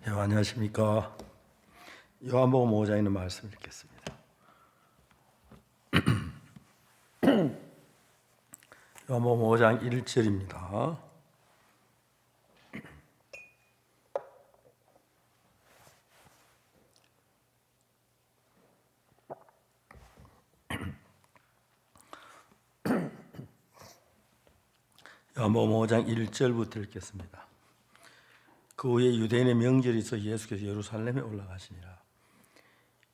네, 안녕하십니까. 요한복음 5장에 있는 말씀 읽겠습니다. 요한복음 5장 1절입니다. 요한복음 5장 1절부터 읽겠습니다. 그 후에 유대인의 명절이 있어 예수께서 예루살렘에 올라가시니라.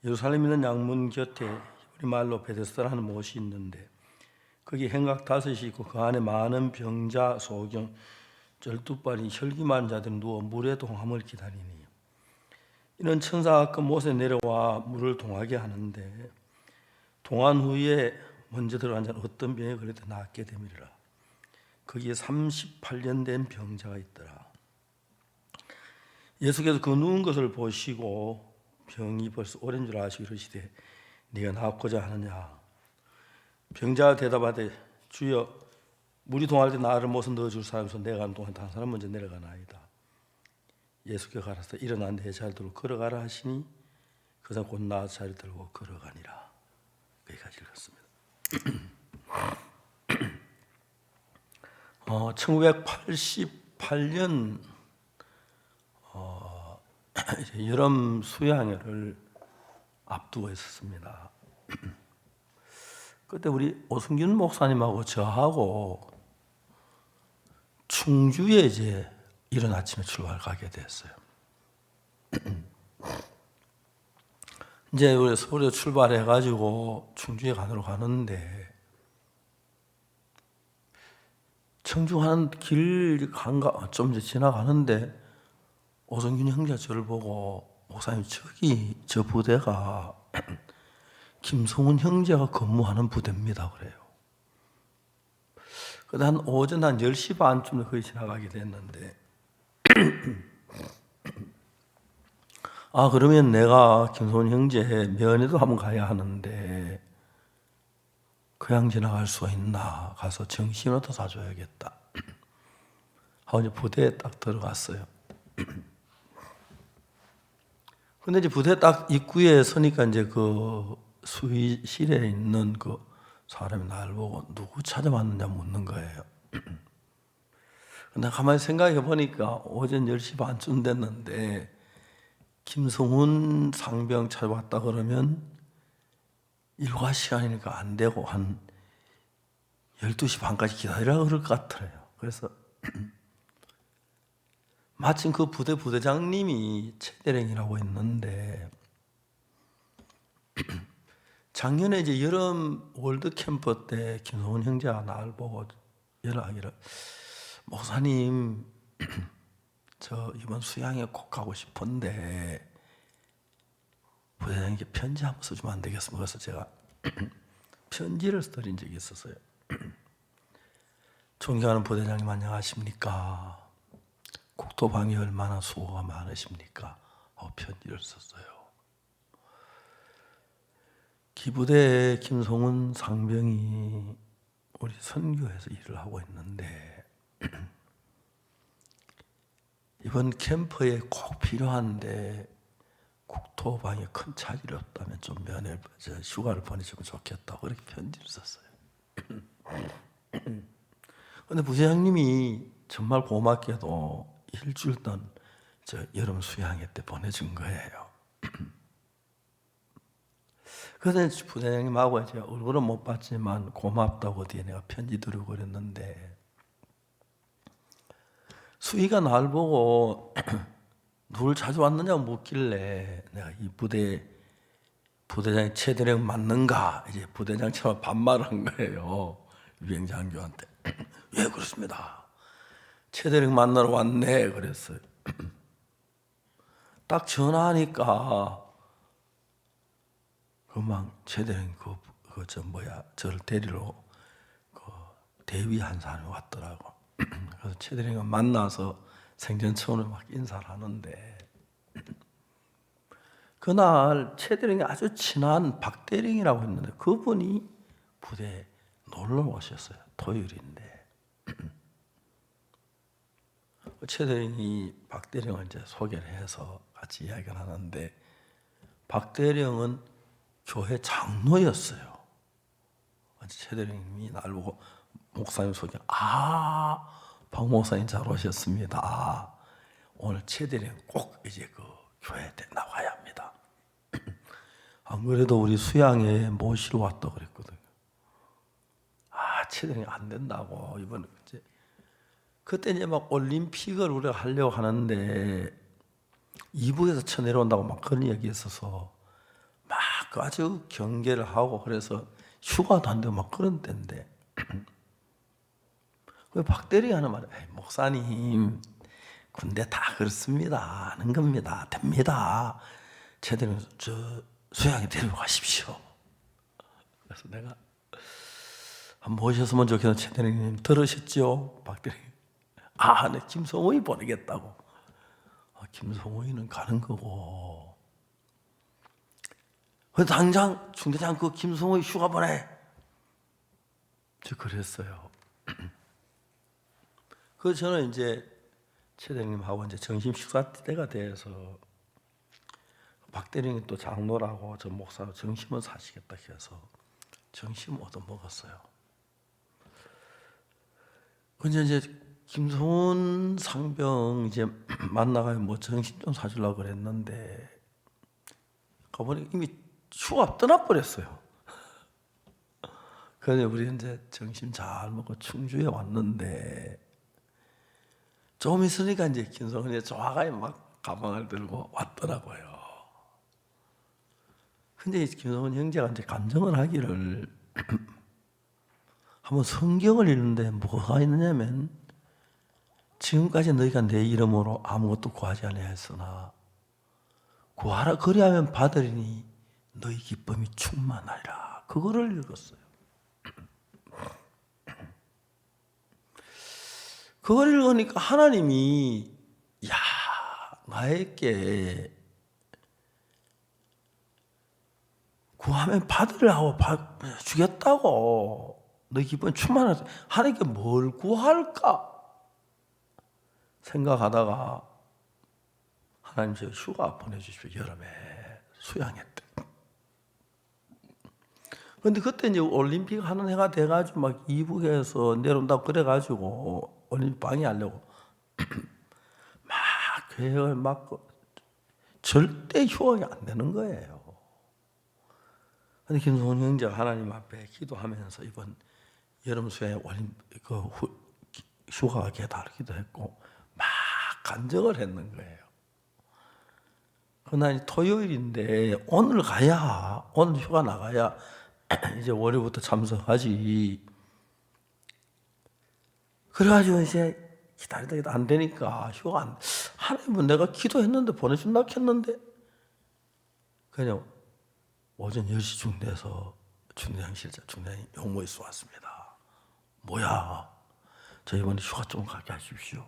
예루살렘 있는 양문 곁에 우리말로 베데스다라는 못이 있는데 거기 행각 5이 있고 그 안에 많은 병자, 소경, 쩔뚝발이 혈기 많은 자들이 누워 물에 동함을 기다리니 이는 천사가 그 못에 내려와 물을 동하게 하는데 동한 후에 먼저 들어간 자는 어떤 병에 걸려도 낫게 됨이라. 거기에 38년 된 병자가 있더라. 예수께서 그 누운 것을 보시고 병이 벌써 오랜 줄 아시고 이르시되 네가 낫고자 하느냐. 병자가 대답하되 주여 물이 동할 때 나를 못에 넣어줄 사람에서 내가 가는 동안 다른 사람 먼저 내려가나이다. 예수께서 가라사대 일어나 내 자리를 들고 걸어가라 하시니 그 사람 곧 나아서 자리를 들고 걸어가니라. 여기까지 읽었습니다. 1988년 여름 수양회를 앞두고 있었습니다. 그때 우리 오승균 목사님하고 저하고 충주에 이제 이른 아침에 출발 가게 됐어요. 이제 우리 서울에 출발해가지고 충주에 가도록 하는데 청주 가는 길 좀 이제 지나가는데 오성균 형제가 저를 보고 목사님 저기 저 부대가 김성훈 형제가 근무하는 부대입니다 그래요. 그래서 한 오전 한 10시 반쯤에 거기 지나가게 됐는데 그러면 내가 김성훈 형제 면회도 한번 가야 하는데 그냥 지나갈 수가 있나 가서 정신부터 사줘야겠다 하고 이제 부대에 딱 들어갔어요. 근데 이제 부대 딱 입구에 서니까 이제 그 수의실에 있는 그 사람이 나를 보고 누구 찾아왔느냐 묻는 거예요. 근데 가만히 생각해 보니까 오전 10시 반쯤 됐는데 김성훈 상병 찾아왔다 그러면 일과 시간이니까 안 되고 한 12시 반까지 기다리라고 그럴 것 같더래요. 그래서 마침 그 부대 부대장님이 최대령이라고 있는데 작년에 이제 여름 월드캠프 때 김성훈 형제가 나를 보고 연락하기를 목사님 저 이번 수양에 꼭 가고 싶은데 부대장님께 편지 한번 써주면 안 되겠습니까? 그래서 제가 편지를 써드린 적이 있었어요. 존경하는 부대장님 안녕하십니까? 국토방위 얼마나 수고가 많으십니까? 편지를 썼어요. 기부대 김성훈 상병이 우리 선교에서 일을 하고 있는데 이번 캠프에 꼭 필요한데 국토방위에 큰 차질이 없다면 좀 휴가를 보내주면 좋겠다고 그렇게 편지를 썼어요. 그런데 부장님이 정말 고맙게도 일주일 동안 여름 수양회 때 보내준 거예요. 그래서 부장님하고 이제 얼굴은 못 봤지만 고맙다고 뒤에 내가 편지 드리고 그랬는데 수희가 날 보고 누굴 자주 왔느냐고 묻길래 내가 이 부대장이 최대령 맞는가 이제 부대장처럼 반말한 거예요. 위행장교한테. 예 그렇습니다. 최대령 만나러 왔네 그랬어요. 딱 전화하니까 그만 최대령 저를 데리러 대위 한 사람이 왔더라고. 그래서 최대령을 만나서 생전 처음으로 막 인사를 하는데 그날 최대령이 아주 친한 박대령이라고 했는데 그분이 부대에 놀러 오셨어요. 토요일인데 최 대령이 박 대령을 이제 소개를 해서 같이 이야기를 하는데, 박 대령은 교회 장로였어요. 최 대령님이 날 보고 목사님 소개, 박 목사님 잘 오셨습니다. 오늘 최 대령 꼭 이제 그 교회에 나와야 합니다. 안 그래도 우리 수양에 모시러 왔다 그랬거든요. 최 대령이 안 된다고 이번에 이제 그때 이제 막 올림픽을 우리가 하려고 하는데 이북에서 쳐내려온다고 막 그런 얘기 있어서 막 아주 경계를 하고 그래서 휴가도 안 되고 막 그런 때인데 박 대령이 하는 말은 목사님 군대 다 그렇습니다. 하는 겁니다. 됩니다. 최 대령 저 수양에 데리고 가십시오. 그래서 내가 한번 모셨으면 좋겠는 최 대령님 들으셨죠? 박 대령님. 네, 김성호이 보내겠다고. 김성호이는 가는 거고. 당장 중대장 그 김성호이 휴가 보내. 저 그랬어요. 그래서 저는 이제 최 대령님하고 이제 점심 식사 때가 돼서 박 대령이 또 장로라고 저 목사로 점심을 사시겠다 해서 점심 얻어 먹었어요. 근데 이제 김성훈 상병 이제 만나가지고 뭐 정신 좀 사주려고 그랬는데 가보니 이미 휴가 떠나버렸어요. 그래서 우리 이제 점심 잘 먹고 충주에 왔는데 좀 있으니까 이제 김성훈이 좋아가지고 막 가방을 들고 왔더라고요. 근데 김성훈 형제가 이제 간증을 하기를 한번 성경을 읽는데 뭐가 있느냐면 지금까지 너희가 내 이름으로 아무것도 구하지 아니하였으나 구하라 그리하면 받으리니 너희 기쁨이 충만하리라. 그거를 읽었어요. 그걸 읽으니까 하나님이 나에게 구하면 받으라고 주겠다고 너희 기쁨이 충만하다. 하나님께 뭘 구할까 생각하다가 하나님 저 휴가 보내주십시오. 여름에 수양회 때. 그런데 그때 이제 올림픽 하는 해가 돼가지고 막 이북에서 내려온다고 그래가지고 올림픽 방해하려고 막 계획을 막 절대 휴학이 안 되는 거예요. 그런데 김성훈 형제가 하나님 앞에 기도하면서 이번 여름 수양회 올림픽 휴가가 기다리기도 했고 막 간증을 했는 거예요. 그날 토요일인데 오늘 휴가 나가야 이제 월요일부터 참석하지. 그래가지고 이제 기다리다 안 되니까 하나님은 내가 기도했는데 보내준다 했는데 그냥 오전 10시쯤 돼서 중대장 실장 중대장이 용모에 쏘았습니다. 뭐야? 저 이번에 휴가 좀 가게 하십시오.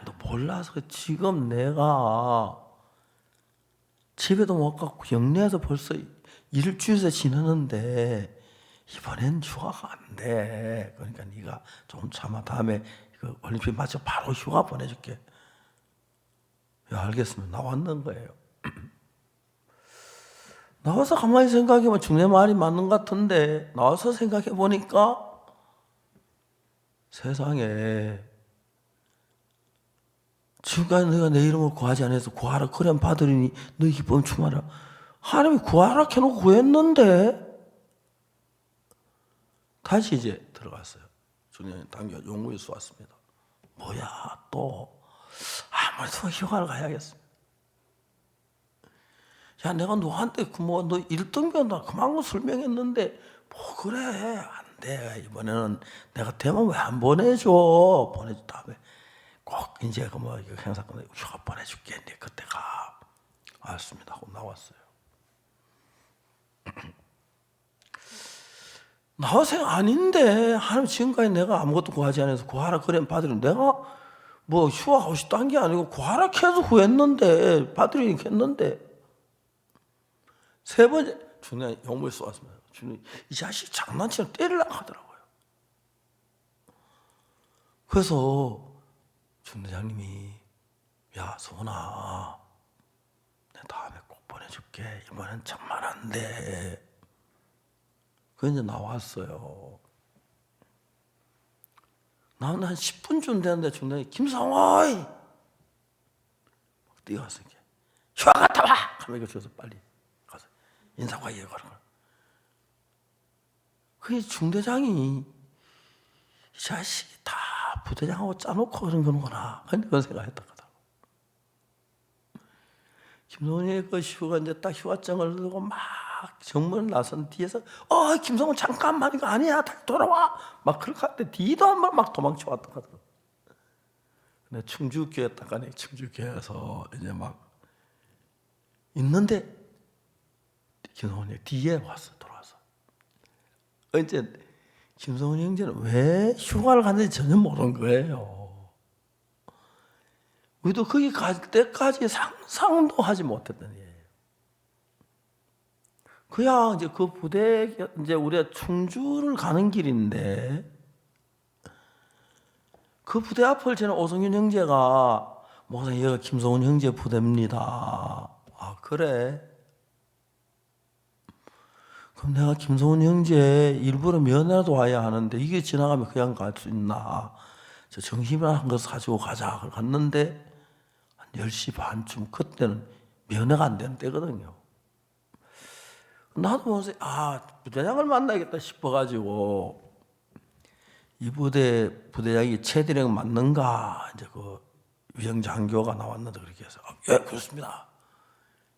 너 몰라서 지금 내가 집에도 못 가고 영내에서 벌써 일주일째 지내는데 이번엔 휴가가 안 돼. 그러니까 네가 좀 참아. 다음에 올림픽 마치고 바로 휴가 보내줄게. 알겠습니다. 나왔는 거예요. 나와서 가만히 생각해보면 중대 말이 맞는 것 같은데 나와서 생각해 보니까 세상에 지금까지 너희가 내 이름을 구하지 않아서 구하라 그러면 받으리니 너희 기쁨 충만하라. 하나님이 구하라 해놓고 구했는데 다시 이제 들어갔어요. 중년이 당겨 용무에 쏘았습니다. 뭐야 또 아무래도 휴가를 가야겠습니다. 야 내가 너한테 너 1등병 그만큼 설명했는데 뭐 그래 안 돼. 이번에는 내가 되면 왜 안 보내줘. 보내준 다음에 꼭 이제 이거 행사 끝나고 휴가 보내줄게. 이제 그때가 알았습니다 하고 나왔어요. 나와서 아닌데 하나님 지금까지 내가 아무것도 구하지 않아서 구하라 그러면 받으리니 내가 뭐 휴가하고 싶다는 게 아니고 구하라 해서 구했는데 받으리니 했는데 세 번째 중요한 용무에 쏘았습니다. 이 자식 장난치면 때리려고 하더라고요. 그래서 중대장님이 야 소은아, 내 다음에 꼭 보내줄게. 이번엔 천만 안 돼. 그 이제 나왔어요. 나는 한 10분쯤 됐는데 중대장이 김성호이 뛰어가서 이렇게 휴가 갔다 와! 하면 이거 줘서 빨리 가서 인사과 얘기하는 거야. 그 중대장이 이 자식이 다 부대장하고 짜놓고 그런 거구나. 그런 생각했다 하더라고. 김성훈이 그 휴가 이제 딱 휴가증을 들고 막 정문을 나선 뒤에서 김성훈 잠깐만 이거 아니야 다시 돌아와 막 그렇게 할 때 뒤도 한 번 막 도망쳐 왔다 하더라고. 근데 충주교회 딱 가니 충주교회에서 이제 막 있는데 김성훈이 뒤에 왔어 돌아와서. 이제 김성훈 형제는 왜 휴가를 갔는지 전혀 모르는 거예요. 우리도 거기 갈 때까지 상상도 하지 못했던 일이에요. 그야 이제 그 부대 이제 우리가 충주를 가는 길인데 그 부대 앞을 저는 오성윤 형제가 목사님 여기가 김성훈 형제 부대입니다. 아 그래? 그럼 내가 김성훈 형제 일부러 면회라도 와야 하는데 이게 지나가면 그냥 갈 수 있나? 저 점심이라는 거 사주고 가자. 갔는데 한 10시 반쯤 그때는 면회가 안 되는 때거든요. 나도 모르겠어요. 부대장을 만나야겠다 싶어가지고 이 부대장이 최대령 맞는가? 이제 그 위영장교가 나왔는데 그렇게 해서 예 그렇습니다.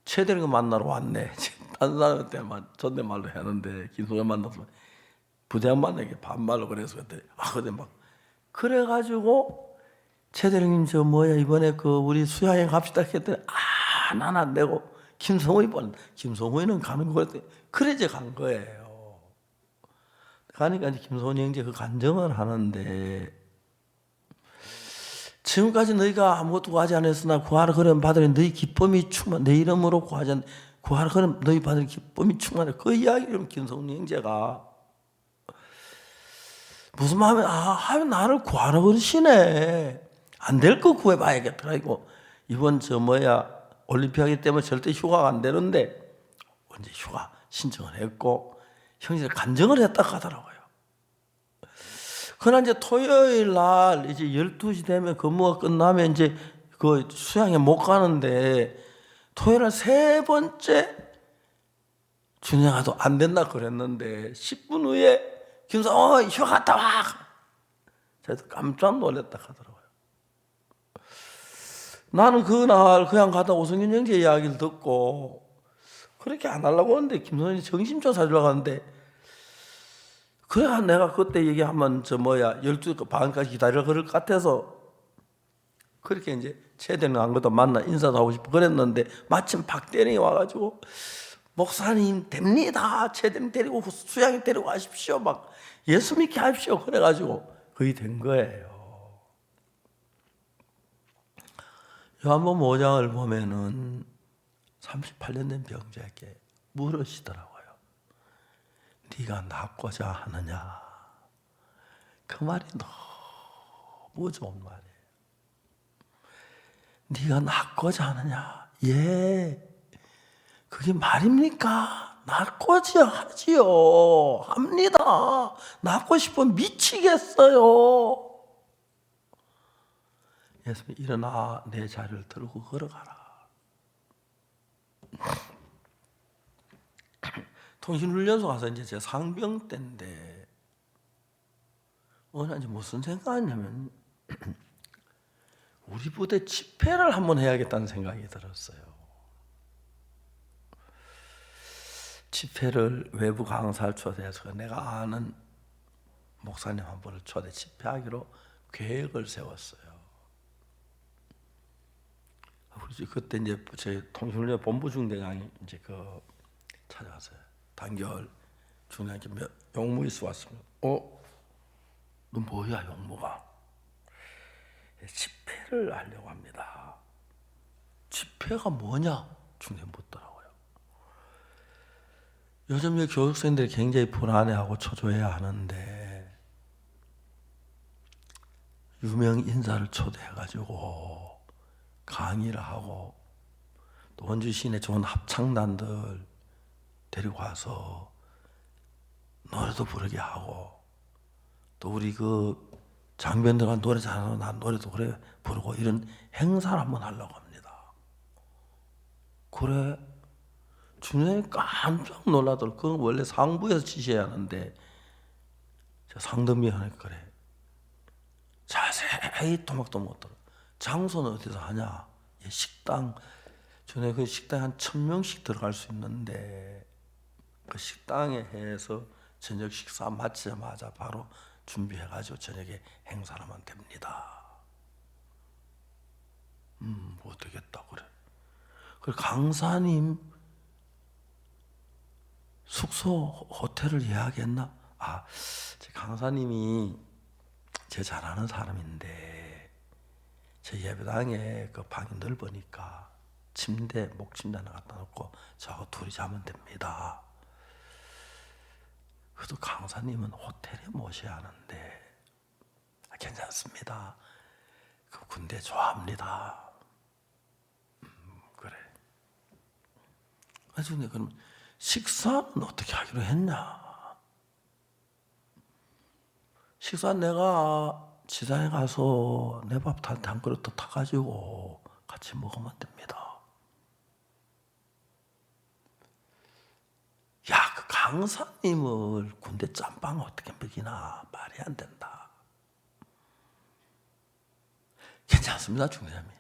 최대령 만나러 왔네. 다른 사람한테만 존댓말로 하는데 김성현 만나서 부대장 만나게 반말로 그래서 그랬더니 근데 막 그래가지고 최대령님 저 뭐야 이번에 그 우리 수양회 갑시다 했더니 난 안 되고 김성훈이는 가는 거 그랬더니 그래 이제 간 거예요. 가니까 이제 김성훈 형제 그 간증을 하는데 지금까지 너희가 아무것도 구하지 않았으나 구하라 그러면 받으니 너희 기쁨이 충만 내 이름으로 구하지 않 구하라 그러면 너희 받으니 기쁨이 충만해. 그 이야기를 김성훈 형제가 무슨 마음에 하면 나를 구하라 그러시네. 안 될 거 구해봐야겠다. 이거 이번 올림피아기 때문에 절대 휴가가 안 되는데 언제 휴가 신청을 했고 형제들 간증을 했다 하더라고요. 그러나 이제 토요일 날 이제 12시 되면 근무가 끝나면 이제 그 수양에 못 가는데 토요일 날 세 번째 준영아도 안 된다 그랬는데 10분 후에 김성호 휴가 갔다 와. 저도 깜짝 놀랐다 하더라고요. 나는 그날 그냥 가다 오성균 형제 이야기를 듣고 그렇게 안 하려고 하는데 김성현이 정신조사 하려고 하는데 그래 내가 그때 얘기하면 12시 반까지 기다리라 그럴 것 같아서 그렇게 이제 최대는 안 것도 만나 인사도 하고 싶고 그랬는데 마침 박대령이 와가지고 목사님 됩니다. 최대는 데리고 수양이 데리고 가십시오. 막 예수 믿게 하십시오. 그래가지고 거의 된 거예요. 요한복음 5장을 보면은 38년 된 병자에게 물으시더라고요. 네가 낫고자 하느냐? 그 말이 너무 좋은 말이에요. 네가 낫고자 하느냐? 예. 그게 말입니까? 낫고자 하지요. 합니다. 낫고 싶으면 미치겠어요. 예수님 일어나 내 자리를 들고 걸어가라. 통신훈련소 가서 이제 제 상병 때인데 어느 날 무슨 생각하냐면 우리 부대 집회를 한번 해야겠다는 생각이 들었어요. 집회를 외부 강사를 초대해서 내가 아는 목사님 한 분을 초대 집회하기로 계획을 세웠어요. 그때 이제 제 통신훈련 본부 중대장이 이제 찾아왔어요. 단결 중대장께 용무 있어 왔습니다. 너 뭐야 용무가? 집회를 하려고 합니다. 집회가 뭐냐? 중대장 묻더라고요. 요즘 교육생들이 굉장히 불안해하고 초조해야 하는데 유명 인사를 초대해가지고 강의를 하고 또 원주 시내 좋은 합창단들 데리고 와서 노래도 부르게 하고 또 우리 그 장변들과 노래 잘하는 난 노래도 그래 부르고 이런 행사를 한번 하려고 합니다. 그래 주님이 깜짝 놀라더라고. 그건 원래 상부에서 지시해야 하는데 상등비 하니까 그래 자세히 토막토막 들어. 장소는 어디서 하냐? 식당. 전에 그 식당에 한 1,000명씩 들어갈 수 있는데 그 식당에 해서 저녁 식사 마치자마자 바로 준비해가지고 저녁에 행사를 하면 됩니다. 뭐 되겠다 그래. 그 강사님 숙소 호텔을 예약했나? 제 강사님이 제 잘 아는 사람인데 제 예배당에 그 방이 넓으니까 목침대 하나 갖다 놓고 저하고 둘이 자면 됩니다. 그래도 강사님은 호텔에 모셔야 하는데 괜찮습니다. 그 군대 좋아합니다. 그래. 그래서 그럼 식사는 어떻게 하기로 했냐? 식사 내가 지상에 가서 내 밥 한 그릇 더 타가지고 같이 먹으면 됩니다. 야, 그 강사님을 군대 짬빵 어떻게 먹이나 말이 안 된다. 괜찮습니다, 중대장님.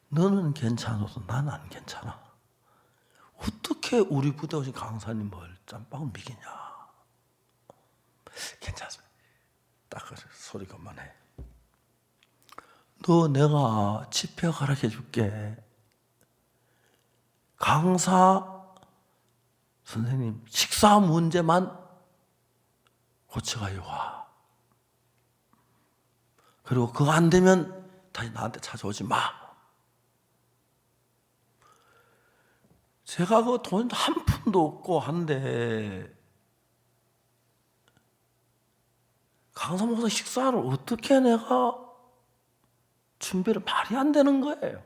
너는 괜찮아도 난 안 괜찮아. 어떻게 우리 부대 오신 강사님을 짬빵을 먹이냐? 괜찮습니다. 딱 그래, 소리 그만해. 너 내가 집회 가르쳐 줄게. 강사 선생님 식사 문제만 고쳐가요 와. 그리고 그거 안 되면 다시 나한테 찾아오지 마. 제가 그 돈 한 푼도 없고 한데 강사 목사 식사를 어떻게 내가 준비를 말이 안 되는 거예요.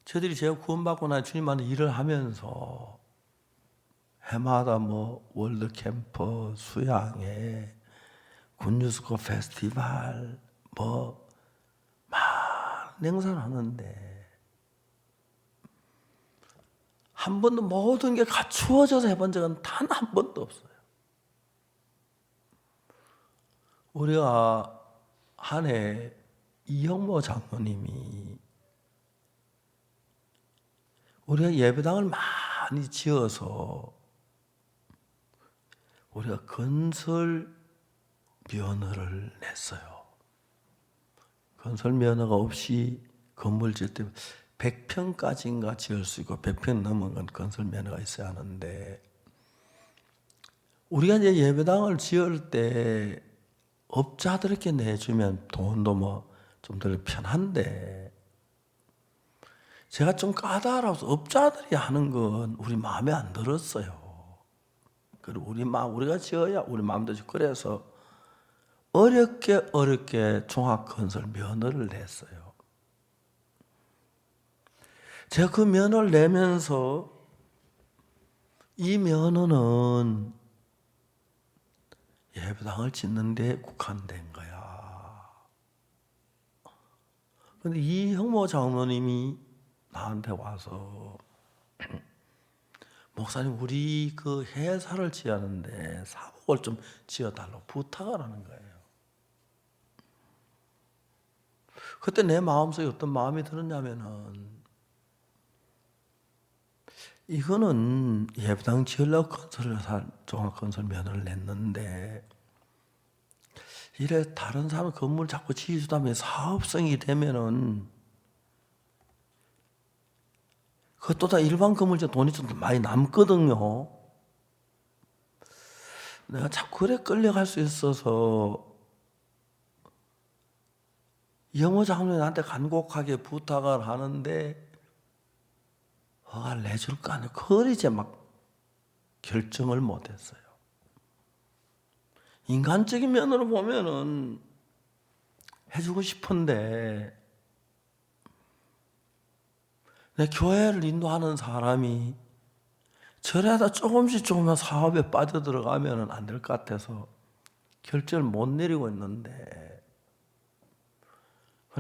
저들이 제가 구원받고 나 주님한테 일을 하면서 해마다 뭐 월드 캠프, 수양회, 굿뉴스코 페스티벌 뭐 많은 행사를 하는데 한 번도 모든 게 갖추어져서 해본 적은 단 한 번도 없어요. 우리가 한 해 이형모 장로님이 우리가 예배당을 많이 지어서 우리가 건설 면허를 냈어요. 건설 면허가 없이 건물 지을 때 100평까지인가 지을 수 있고 100평 넘은 건 건설 면허가 있어야 하는데 우리가 이제 예배당을 지을 때 업자들에게 내주면 돈도 뭐 좀 덜 편한데 제가 좀 까다로워서 업자들이 하는 건 우리 마음에 안 들었어요. 그리고 우리가 지어야 우리 마음도 지고 그래서 어렵게 종합건설 면허를 냈어요. 제가 그 면허를 내면서 이 면허는 예배당을 짓는 데 국한된 거야. 그런데 이 형모 장로님이 나한테 와서 목사님 우리 그 회사를 지었는데 사옥을 좀 지어달라고 부탁을 하는 거예요. 그때 내 마음속에 어떤 마음이 들었냐면은 이거는 예배당 지으려고 종합건설 면허를 냈는데 이래 다른 사람 건물 자꾸 지어주다면 사업성이 되면은 그것도 다 일반 건물지만 돈이 좀 많이 남거든요. 내가 자꾸 그래 끌려갈 수 있어서 영어 장로님 나한테 간곡하게 부탁을 하는데 허가를 내줄까 안 그걸 이제 막 결정을 못했어요. 인간적인 면으로 보면은 해주고 싶은데 내 교회를 인도하는 사람이 저래다 조금씩 사업에 빠져들어가면 안 될 것 같아서 결정을 못 내리고 있는데,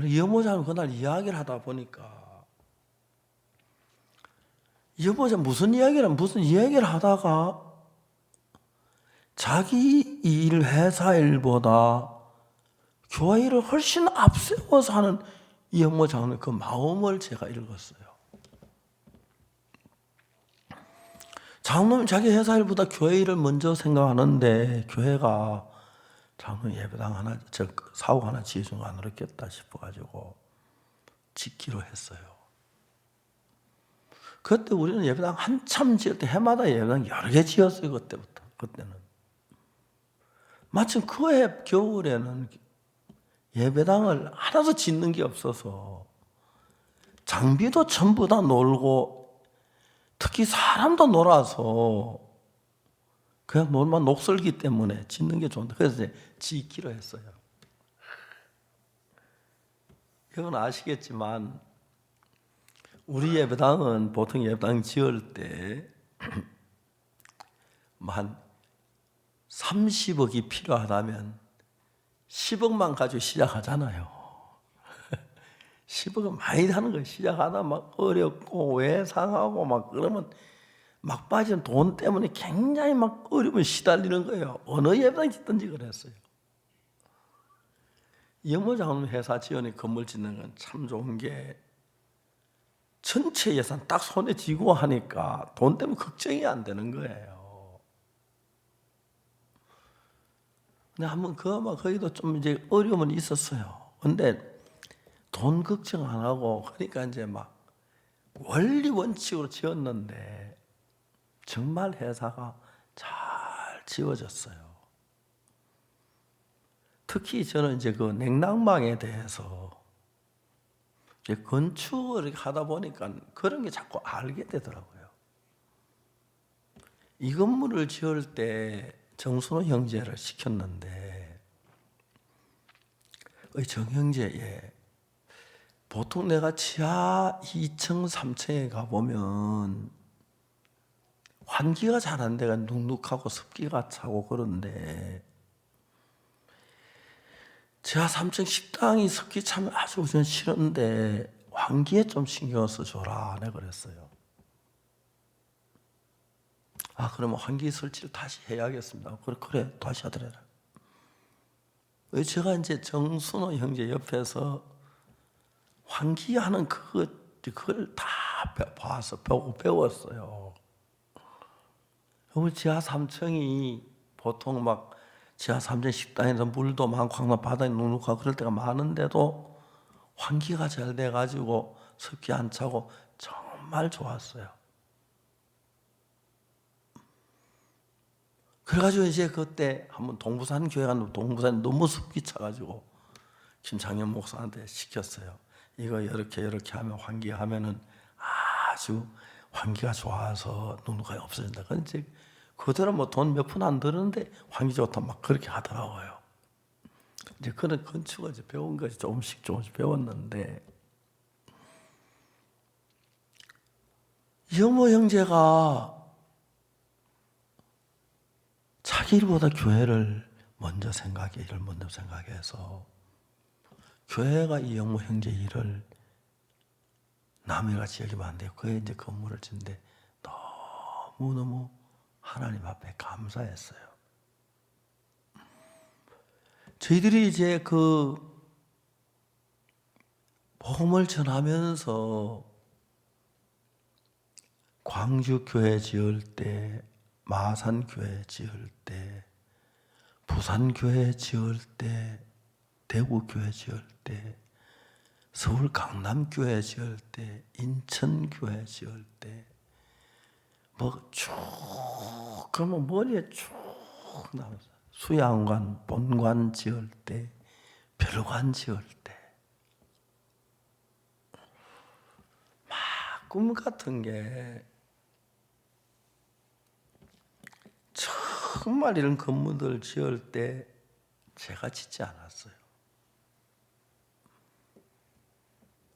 이 여모자는 그날 이야기를 하다 보니까, 이 여모자 무슨 이야기를 하다가 자기 일, 회사 일보다 교회 일을 훨씬 앞세워서 하는 이 여모자는 그 마음을 제가 읽었어요. 장로는 자기 회사 일보다 교회 일을 먼저 생각하는데, 교회가 장로 예배당 하나, 사옥 하나 지어주면 안 어렵겠다 싶어가지고 짓기로 했어요. 그때 우리는 예배당 한참 지을 때 해마다 예배당 여러 개 지었어요. 그때는. 마침 그 해 겨울에는 예배당을 하나도 짓는 게 없어서 장비도 전부 다 놀고, 특히 사람도 놀아서 그냥 놀만 녹슬기 때문에 짓는 게 좋은데, 그래서 이제 짓기로 했어요. 이건 아시겠지만 우리 예배당은 보통 예배당 지을 때 한 30억이 필요하다면 10억만 가지고 시작하잖아요. 10억은 많이 하는 거예요. 시작하다 막 어렵고 외상하고 막 그러면 막 빠지는 돈 때문에 굉장히 막 어려움에 시달리는 거예요. 어느 예배당 짓든지 그랬어요. 영모장로 회사 지원에 건물 짓는 건 참 좋은 게 전체 예산 딱 손에 쥐고 하니까 돈 때문에 걱정이 안 되는 거예요. 근데 한번 거기도 좀 이제 어려움은 있었어요. 근데 돈 걱정 안 하고, 그러니까 이제 막 원리 원칙으로 지었는데 정말 회사가 잘 지어졌어요. 특히 저는 이제 그 냉난방에 대해서 건축을 하다 보니까 그런 게 자꾸 알게 되더라고요. 이 건물을 지을 때 정순호 형제를 시켰는데, 정 형제, 보통 내가 지하 2층, 3층에 가보면 환기가 잘 안 돼가 눅눅하고 습기가 차고 그런데, 지하 3층 식당이 습기 차면 아주 저는 싫은데 환기에 좀 신경 써줘라, 내가 그랬어요. 그러면 환기 설치를 다시 해야겠습니다. 그래 다시 하더래요. 제가 이제 정순호 형제 옆에서 환기하는 그걸 다 봐서 배웠어요. 지하 3층이 보통 막 지하 3층 식당에서 물도 많고 항상 바닥에 눅눅하고 그럴 때가 많은데도 환기가 잘 돼가지고 습기 안 차고 정말 좋았어요. 그래가지고 이제 그때 한번 동부산 교회 갔는데 동부산이 너무 습기 차가지고 김창현 목사한테 시켰어요. 이거 이렇게 하면 환기하면은 아주 환기가 좋아서 눅눅하게 없어진다. 그런데 그대로 뭐 돈 몇 푼 안 드는데 환기 좋다 막 그렇게 하더라고요. 이제 그런 건축을 이제 배운 것이 조금씩 배웠는데, 여모 형제가 자기 일보다 교회를 먼저 생각해서 교회가 이 영모 형제 일을 남의 같이 여기면 안 돼요. 그에 이제 건물을 짓는데 너무너무 하나님 앞에 감사했어요. 저희들이 이제 그 복음을 전하면서 광주 교회 지을 때, 마산 교회 지을 때, 부산 교회 지을 때, 대구 교회 지을 때, 서울 강남 교회 지을 때, 인천 교회 지을 때, 뭐 쭉 그러면 머리에 쭉 나오죠. 수양관, 본관 지을 때, 별관 지을 때, 막 꿈 같은 게 정말 이런 건물들 지을 때 제가 짓지 않았어요.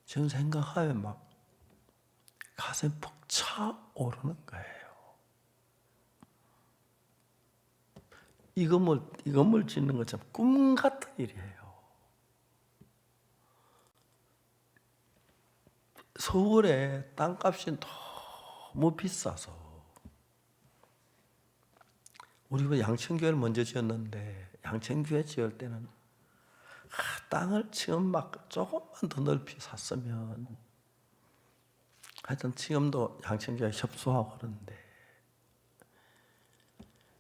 저는 생각하면 막 가슴이 푹 차오르는 거예요. 이 건물 짓는 것 참 꿈 같은 일이에요. 서울에 땅값이 너무 비싸서 우리가 양천교회를 먼저 지었는데 양천교회 지을 때는 땅을 지금 막 조금만 더 넓히 샀으면 하여튼 지금도 양천교회 협소하고 그러는데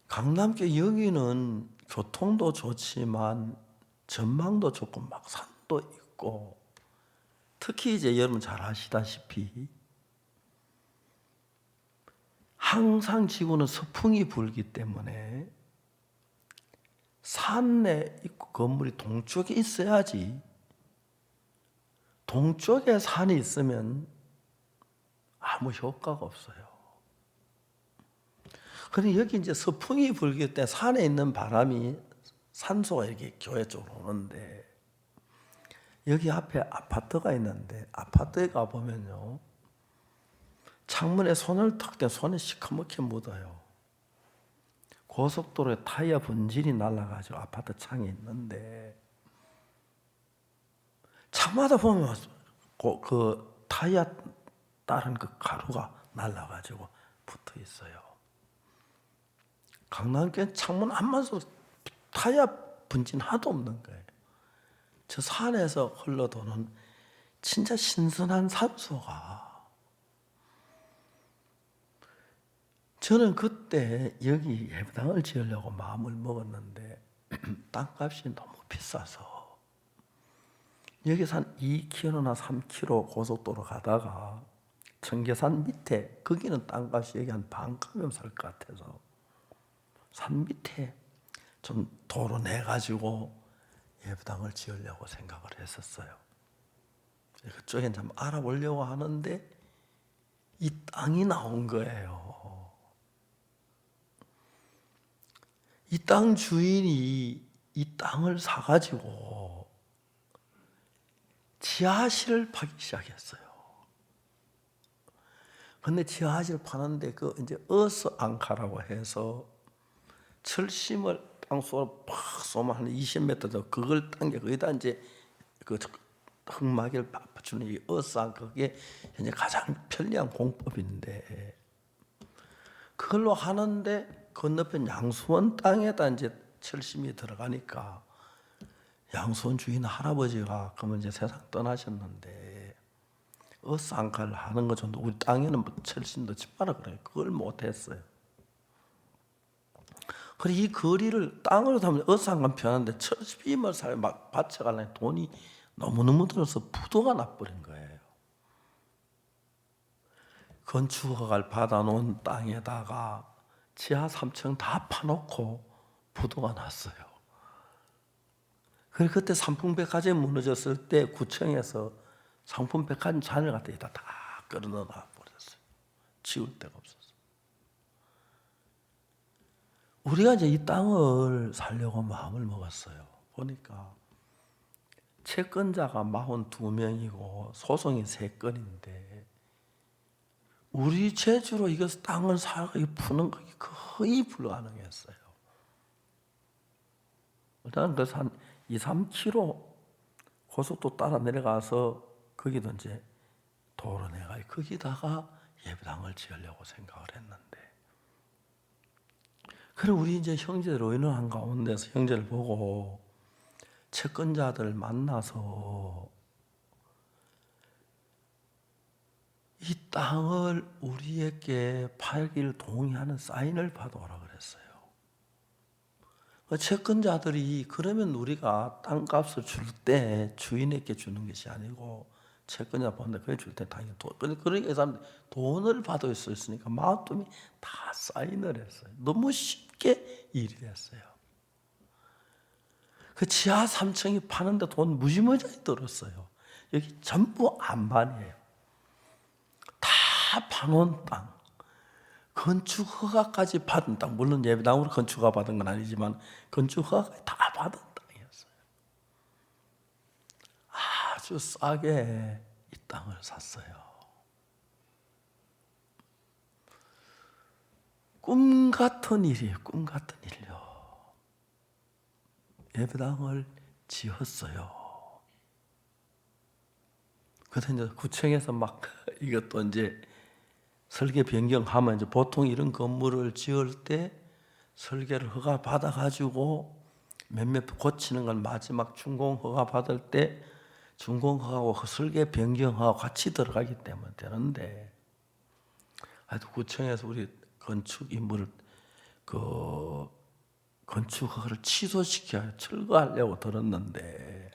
강남교 여기는 교통도 좋지만 전망도 좋고 막 산도 있고 특히 이제 여러분 잘 아시다시피 항상 지구는 서풍이 불기 때문에 산에 있고 건물이 동쪽에 있어야지 동쪽에 산이 있으면 아무 효과가 없어요. 그런데 여기 이제 서풍이 불기 때 산에 있는 바람이 산소가 이렇게 교회 쪽으로 오는데 여기 앞에 아파트가 있는데 아파트에 가보면요 창문에 손을 탁 대면 손에 시커멓게 묻어요. 고속도로에 타이어 분질이 날아가지고 아파트 창이 있는데 창마다 보면 그 타이어 다른 그 가루가 날아가지고 붙어 있어요. 강남교회 창문 앞만 서 타이어 분진 하나도 없는 거예요. 저 산에서 흘러도는 진짜 신선한 산소가 저는 그때 여기 예배당을 지으려고 마음을 먹었는데 땅값이 너무 비싸서 여기서 한 2km나 3km 고속도로 가다가 청계산 밑에 거기는 땅값이 여기 한 반값이면 살 것 같아서 산 밑에 좀 도로 내가지고 예배당을 지으려고 생각을 했었어요. 그쪽에 좀 알아보려고 하는데 이 땅이 나온 거예요. 이 땅 주인이 이 땅을 사가지고 지하실을 파기 시작했어요. 근데 지하실 파는데 그 이제 어스 앙카라고 해서 철심을 땅속으로 팍 쏘면 한 20m 더 그걸 당겨 거기다 이제 그 흙막이를 받쳐주는 이 어스 앙카 그게 현재 가장 편리한 공법인데 그걸로 하는데 건너편 양수원 땅에다 이제 철심이 들어가니까 양수원 주인 할아버지가 그러면 이제 세상 떠나셨는데 어쌍칼 하는 거 정도 우리 땅에는 뭐 철심도 집하라 그래요. 그걸 못했어요. 그리고 이 거리를 땅으로 하면 어쌍칼 편한데 철심을 막 받쳐가려니 돈이 너무너무 들어서 부도가 나버린 거예요. 건축허가를 받아놓은 땅에다가 지하 3층 다 파놓고 부도가 났어요. 그래서 그때 상품백화점이 무너졌을 때 구청에서 상품백화점 잔을 갖다 다 끌어넣어 버렸어요. 지울 데가 없었어요. 우리가 이제 이 땅을 살려고 마음을 먹었어요. 보니까 채권자가 42명이고 소송이 3건인데 우리 재주로 이거 땅을 사고 푸는 거 거의 불가능했어요. 일단 그래서 한 2, 3km 고속도 따라 내려가서 거기도 이제 도로 내가 거기다가 예배당을 지으려고 생각을 했는데 그래 우리 이제 형제들 의논한 가운데서 형제를 보고 채권자들 만나서 이 땅을 우리에게 팔기를 동의하는 사인을 받아오라 그랬어요. 채권자들이 그러면 우리가 땅값을 줄 때 주인에게 주는 것이 아니고 채권자 본데 그래 줄 때 당연히 돈. 그러니까 이 사람 돈을 받을 수 있으니까 마음이 다 사인을 했어요. 너무 쉽게 일이 됐어요. 그 지하 3층이 파는데 돈 무지무지하게 들었어요. 여기 전부 안반이에요. 다 파놓은 땅. 건축 허가까지 받은 땅, 물론 예배당으로 건축 허가 받은 건 아니지만 건축 허가까지 다 받은 땅이었어요. 아주 싸게 이 땅을 샀어요. 꿈 같은 일이에요. 꿈 같은 일이요. 예배당을 지었어요. 그래서 이제 구청에서 막 이것도 이제 설계 변경하면 이제 보통 이런 건물을 지을 때 설계를 허가 받아 가지고 몇몇 고치는 건 마지막 준공 허가 받을 때 준공 허가하고 설계 변경하고 같이 들어가기 때문에 되는데, 하여튼 구청에서 우리 건축 인물을 그 건축 허가를 취소시켜야 철거하려고 들었는데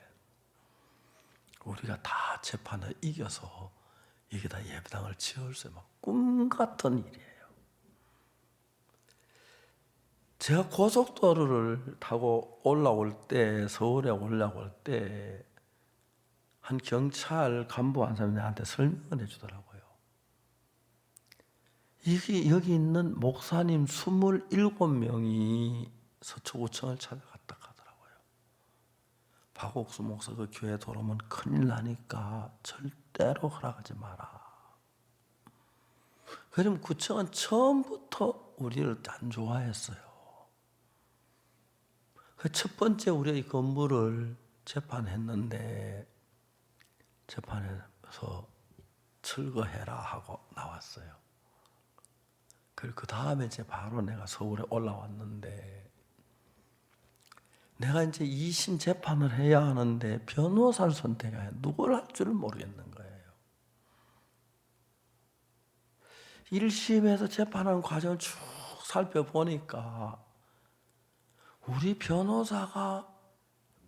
우리가 다 재판을 이겨서 이게 다 예배당을 지었어요. 막 꿈 같은 일이에요. 제가 고속도로를 타고 올라올 때, 서울에 올라올 때 한 경찰 간부 한 사람이 나한테 설명을 해주더라고요. 여기 있는 목사님 27명이 서초구청을 찾아갔다 가더라고요. 박옥수 목사 그 교회 들어오면 큰일 나니까 절대로 허락하지 마라. 그럼 구청은 처음부터 우리를 안 좋아했어요. 그 첫 번째 우리가 이 건물을 재판했는데 재판에서 철거해라 하고 나왔어요. 그리고 그 다음에 이제 바로 내가 서울에 올라왔는데 내가 이제 2심 재판을 해야 하는데 변호사를 선택해야 누굴 할 줄을 모르겠는 거예요. 1심에서 재판하는 과정을 쭉 살펴보니까 우리 변호사가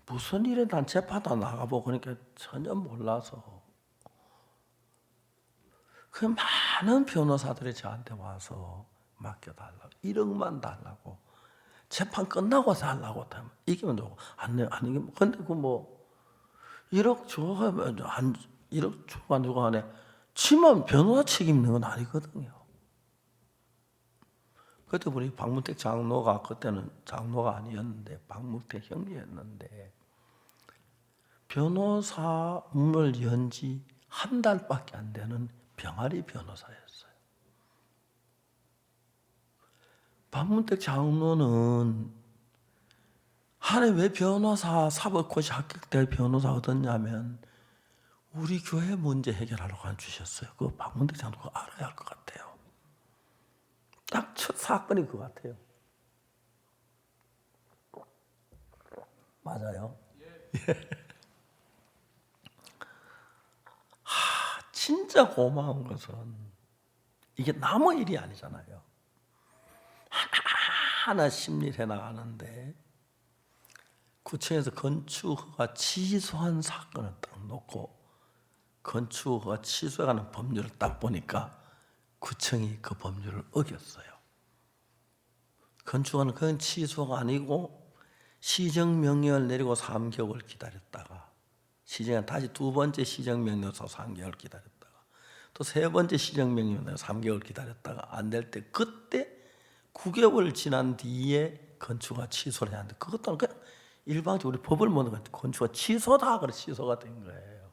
무슨 일에 난 재판도 나가보고 그러니까 전혀 몰라서 그 많은 변호사들이 저한테 와서 맡겨달라고 1억만 달라고 재판 끝나고 달라고 하면 이기면 되고 안 이기면 근데 그 뭐 1억 줘하면 안 1억 주고 안 주고 하네 치면 변호사 책임 있는 건 아니거든요. 그때 우리 박문택 장로가 그때는 장로가 아니었는데 박문택 형제였는데 변호사를 연 지 한 달밖에 안 되는 병아리 변호사였어요. 박문택 장로는 한해 왜 변호사 사법고시 합격될 변호사 얻었냐면 우리 교회 문제 해결하러 간 주셨어요. 그 박문택 장로 그거 알아야 할 것 같아요. 딱 첫 사건이 그거 같아요. 맞아요. 진짜 고마운 것은 이게 남의 일이 아니잖아요. 하나하나 심리해 나가는데 구청에서 건축허가 취소한 사건을 딱 놓고 건축허가 취소하는 법률을 딱 보니까 구청이 그 법률을 어겼어요. 건축허는 그건 취소가 아니고 시정명령을 내리고 3개월 기다렸다가 시정은 다시 두 번째 시정명령서 3개월 기다렸다가 또 세 번째 시정명령을 3개월 기다렸다가 안 될 때 그때 9개월 지난 뒤에 건축허가 취소를 해야 하는데 그것도 그냥 일반적으로 우리 법을 모르는 것 같아요. 건축허가 취소다 그래 취소가 된 거예요.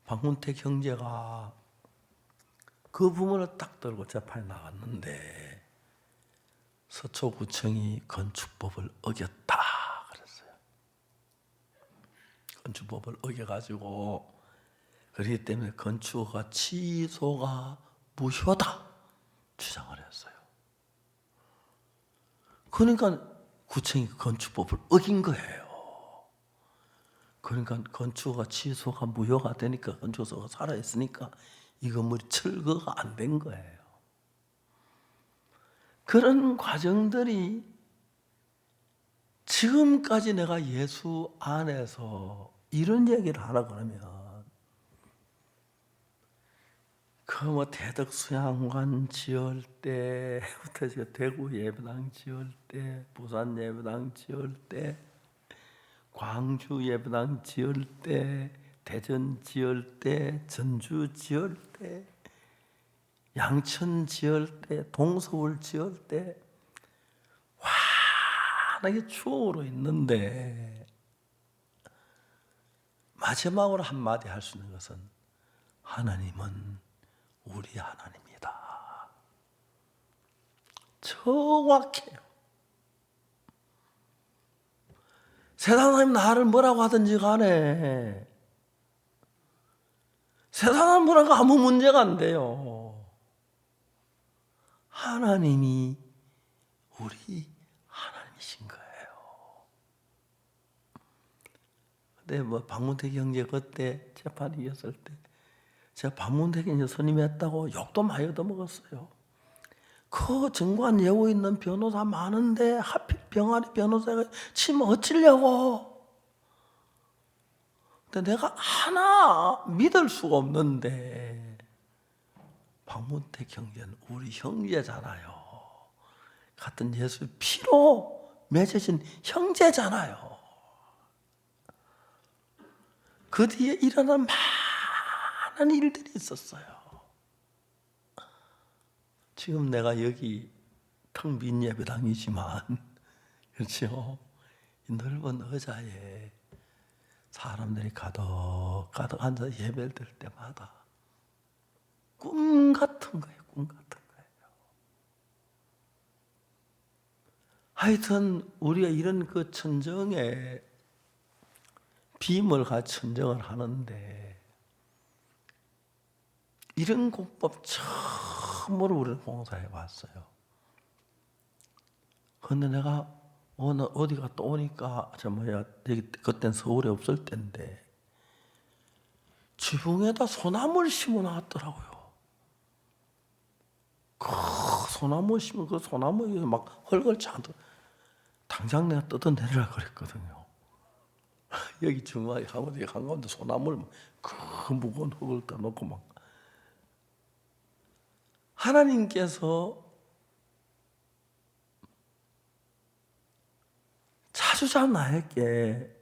박문택 형제가 그 부분을 딱 들고 재판에 나왔는데 서초구청이 건축법을 어겼다 그랬어요. 건축법을 어겨가지고 그렇기 때문에 건축허가 취소가 무효다 주장을 했어요. 그러니까 구청이 건축법을 어긴 거예요. 그러니까 건축허가 취소가 무효가 되니까 건축허가 살아있으니까 이 건물이 철거가 안 된 거예요. 그런 과정들이 지금까지 내가 예수 안에서 이런 얘기를 하라 그러면 그 뭐 대덕수양관 지을 때부터 대구 예배당 지을 때, 부산 예배당 지을 때, 광주 예배당 지을 때, 대전 지을 때, 전주 지을 때 양천 지을 때, 동서울 지을 때 환하게 추억으로 있는데 마지막으로 한마디 할 수 있는 것은 하나님은 우리 하나님이다. 정확해요. 세상 사람이 나를 뭐라고 하든지 간에 세상 사람 뭐라고 아무 문제가 안 돼요. 하나님이 우리 하나님이신 거예요. 근데 뭐 박문택 형제 그때 재판이 있었을 때 제가 박문택 형제 선임했다고 욕도 많이 얻어먹었어요. 그 정관 예우 있는 변호사 많은데 하필 병아리 변호사가 치면 어찌려고. 근데 내가 하나 믿을 수가 없는데 박문택 형제는 우리 형제잖아요. 같은 예수 피로 맺어진 형제잖아요. 그 뒤에 일어난 많은 일들이 있었어요. 지금 내가 여기 텅 빈 예배당이지만 그렇죠? 이 넓은 의자에 사람들이 가득 앉아 예배를 드릴 때마다 꿈 같은 거예요. 꿈 같은 거예요. 하여튼 우리가 이런 그 천정에 빔을 같이 천정을 하는데 이런 공법 처음으로 우리는 봉사해 봤어요. 그런데 내가 어디 갔다 오니까 여기 그땐 서울에 없을 때인데 지붕에다 소나무를 심어 놨더라고요. 그 소나무 심은 그 소나무에 막 헐걸차도 당장 내가 뜯어내리라 그랬거든요. 여기 중앙에 한가운데 소나무를 그 무거운 흙을 떠놓고 막 하나님께서 자주자 나에게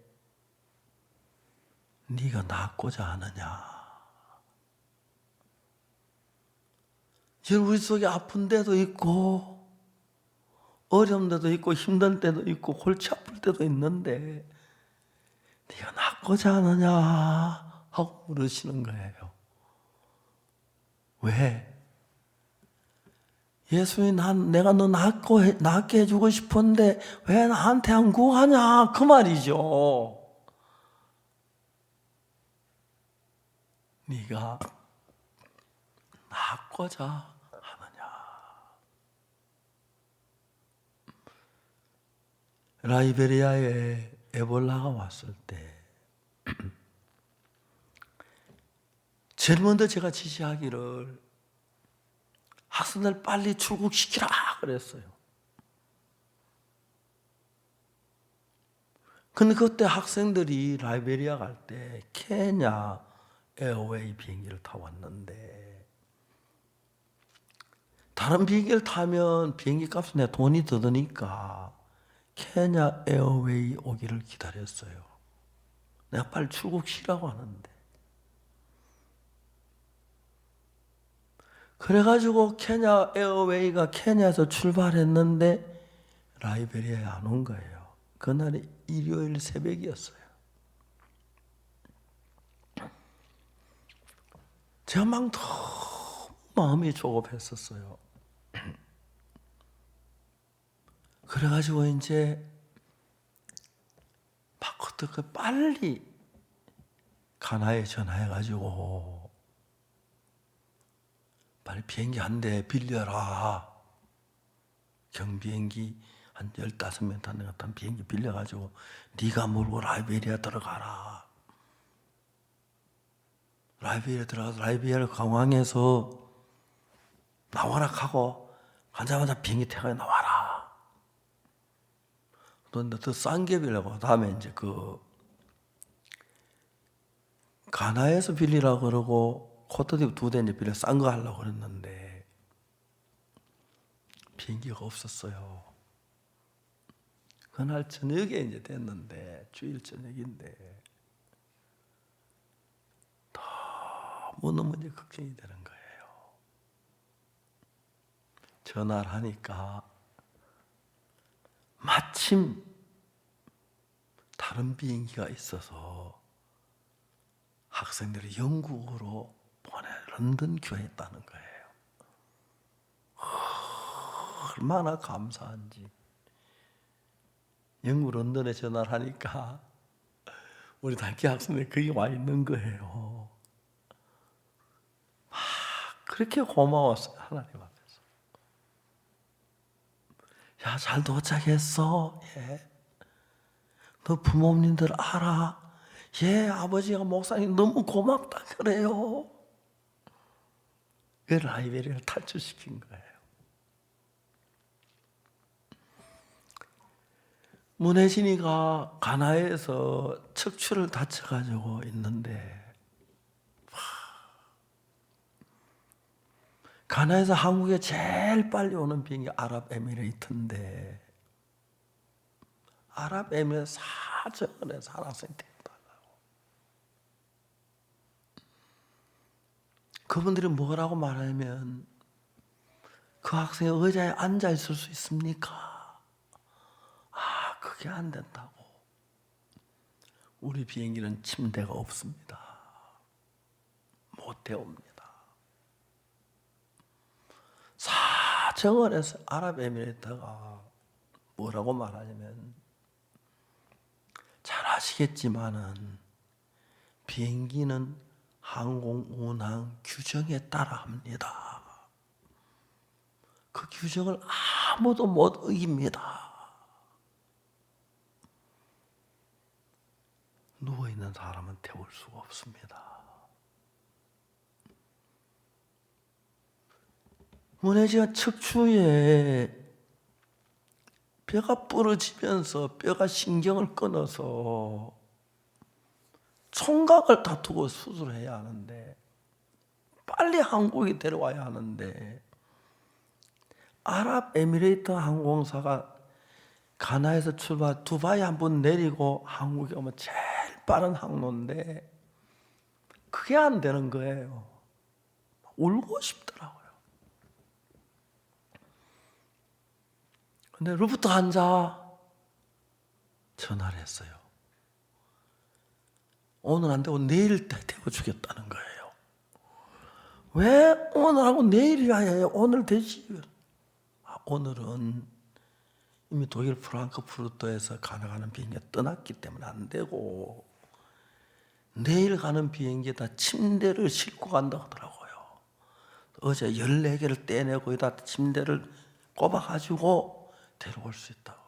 네가 낳고자 하느냐. 우리 속에 아픈 데도 있고 어려운 데도 있고 힘든 때도 있고 골치 아플 때도 있는데 네가 낳고자 하느냐 하고 물으시는 거예요. 왜? 예수님 내가 너 낳게 해주고 싶은데 왜 나한테 안 구하냐 그 말이죠. 네가 낳고자 하느냐. 라이베리아에 에볼라가 왔을 때 제일 먼저 제가 지시하기를 학생들 빨리 출국시키라 그랬어요. 근데 그때 학생들이 라이베리아 갈 때 케냐 에어웨이 비행기를 타고 왔는데 다른 비행기를 타면 비행기 값은 내 돈이 더 드니까 케냐 에어웨이 오기를 기다렸어요. 내가 빨리 출국시키라고 하는데 그래가지고 케냐 에어웨이가 케냐에서 출발했는데 라이베리아에 안 온 거예요. 그날이 일요일 새벽이었어요. 제가 막 너무 마음이 조급했었어요. 그래가지고 이제 막 어떻게 빨리 가나에 전화해가지고 빨리 비행기 한 대 빌려라. 경비행기 한 15명 타는 것 같은 비행기 빌려가지고 네가 몰고 라이베리아 들어가라. 라이베리아 들어가서 라이베리아 공항에서 나와라 하고 가자마자 비행기 태워서 나와라. 또 더 싼 게 빌려고 다음에 이제 그 가나에서 빌리라 그러고 코트디브 2대 이제 빌려 싼 거 하려고 그랬는데 비행기가 없었어요. 그날 저녁에 이제 됐는데 주일 저녁인데 너무 이제 걱정이 되는 거예요. 전화를 하니까 마침 다른 비행기가 있어서 학생들을 영국으로 런던 교회했다는 거예요. 얼마나 감사한지. 영국 런던에 전화를 하니까 우리 단기 학생들이 거기 와 있는 거예요. 그렇게 고마웠어요, 하나님 앞에서. 야, 잘 도착했어. 예. 너 부모님들 알아? 예, 아버지가 목사님 너무 고맙다 그래요. 그 라이베리아를 탈출시킨 거예요. 문혜진이가 가나에서 척추를 다쳐가지고 있는데, 가나에서 한국에 제일 빨리 오는 비행기 아랍에미레이트인데, 아랍에미레이트 사정원에서 한 학생 데려다가 그분들이 뭐라고 말하면 그 학생이 의자에 앉아 있을 수 있습니까? 그게 안 된다고. 우리 비행기는 침대가 없습니다. 못 태웁니다. 사정원에서 아랍에미레이트가 뭐라고 말하냐면, 잘 아시겠지만은 비행기는 항공 운항 규정에 따라 합니다. 그 규정을 아무도 못 어깁니다. 누워있는 사람은 태울 수가 없습니다. 문혜지가 척추에 뼈가 부러지면서 뼈가 신경을 끊어서 총각을 다투고 수술해야 하는데, 빨리 한국에 데려와야 하는데, 아랍에미레이트 항공사가 가나에서 출발 두바이 한번 내리고 한국에 오면 제일 빠른 항로인데 그게 안 되는 거예요. 울고 싶더라고요. 근데 루프트 한자 전화를 했어요. 오늘 안 되고 내일 태워주겠다는 거예요. 왜 오늘 하고 내일이야 해요? 오늘 되지. 오늘은 이미 독일 프랑크푸르트에서 가나가는 비행기가 떠났기 때문에 안 되고, 내일 가는 비행기에다 침대를 싣고 간다고 하더라고요. 어제 14개를 떼내고 거기다 침대를 꼽아가지고 데려올 수 있다고.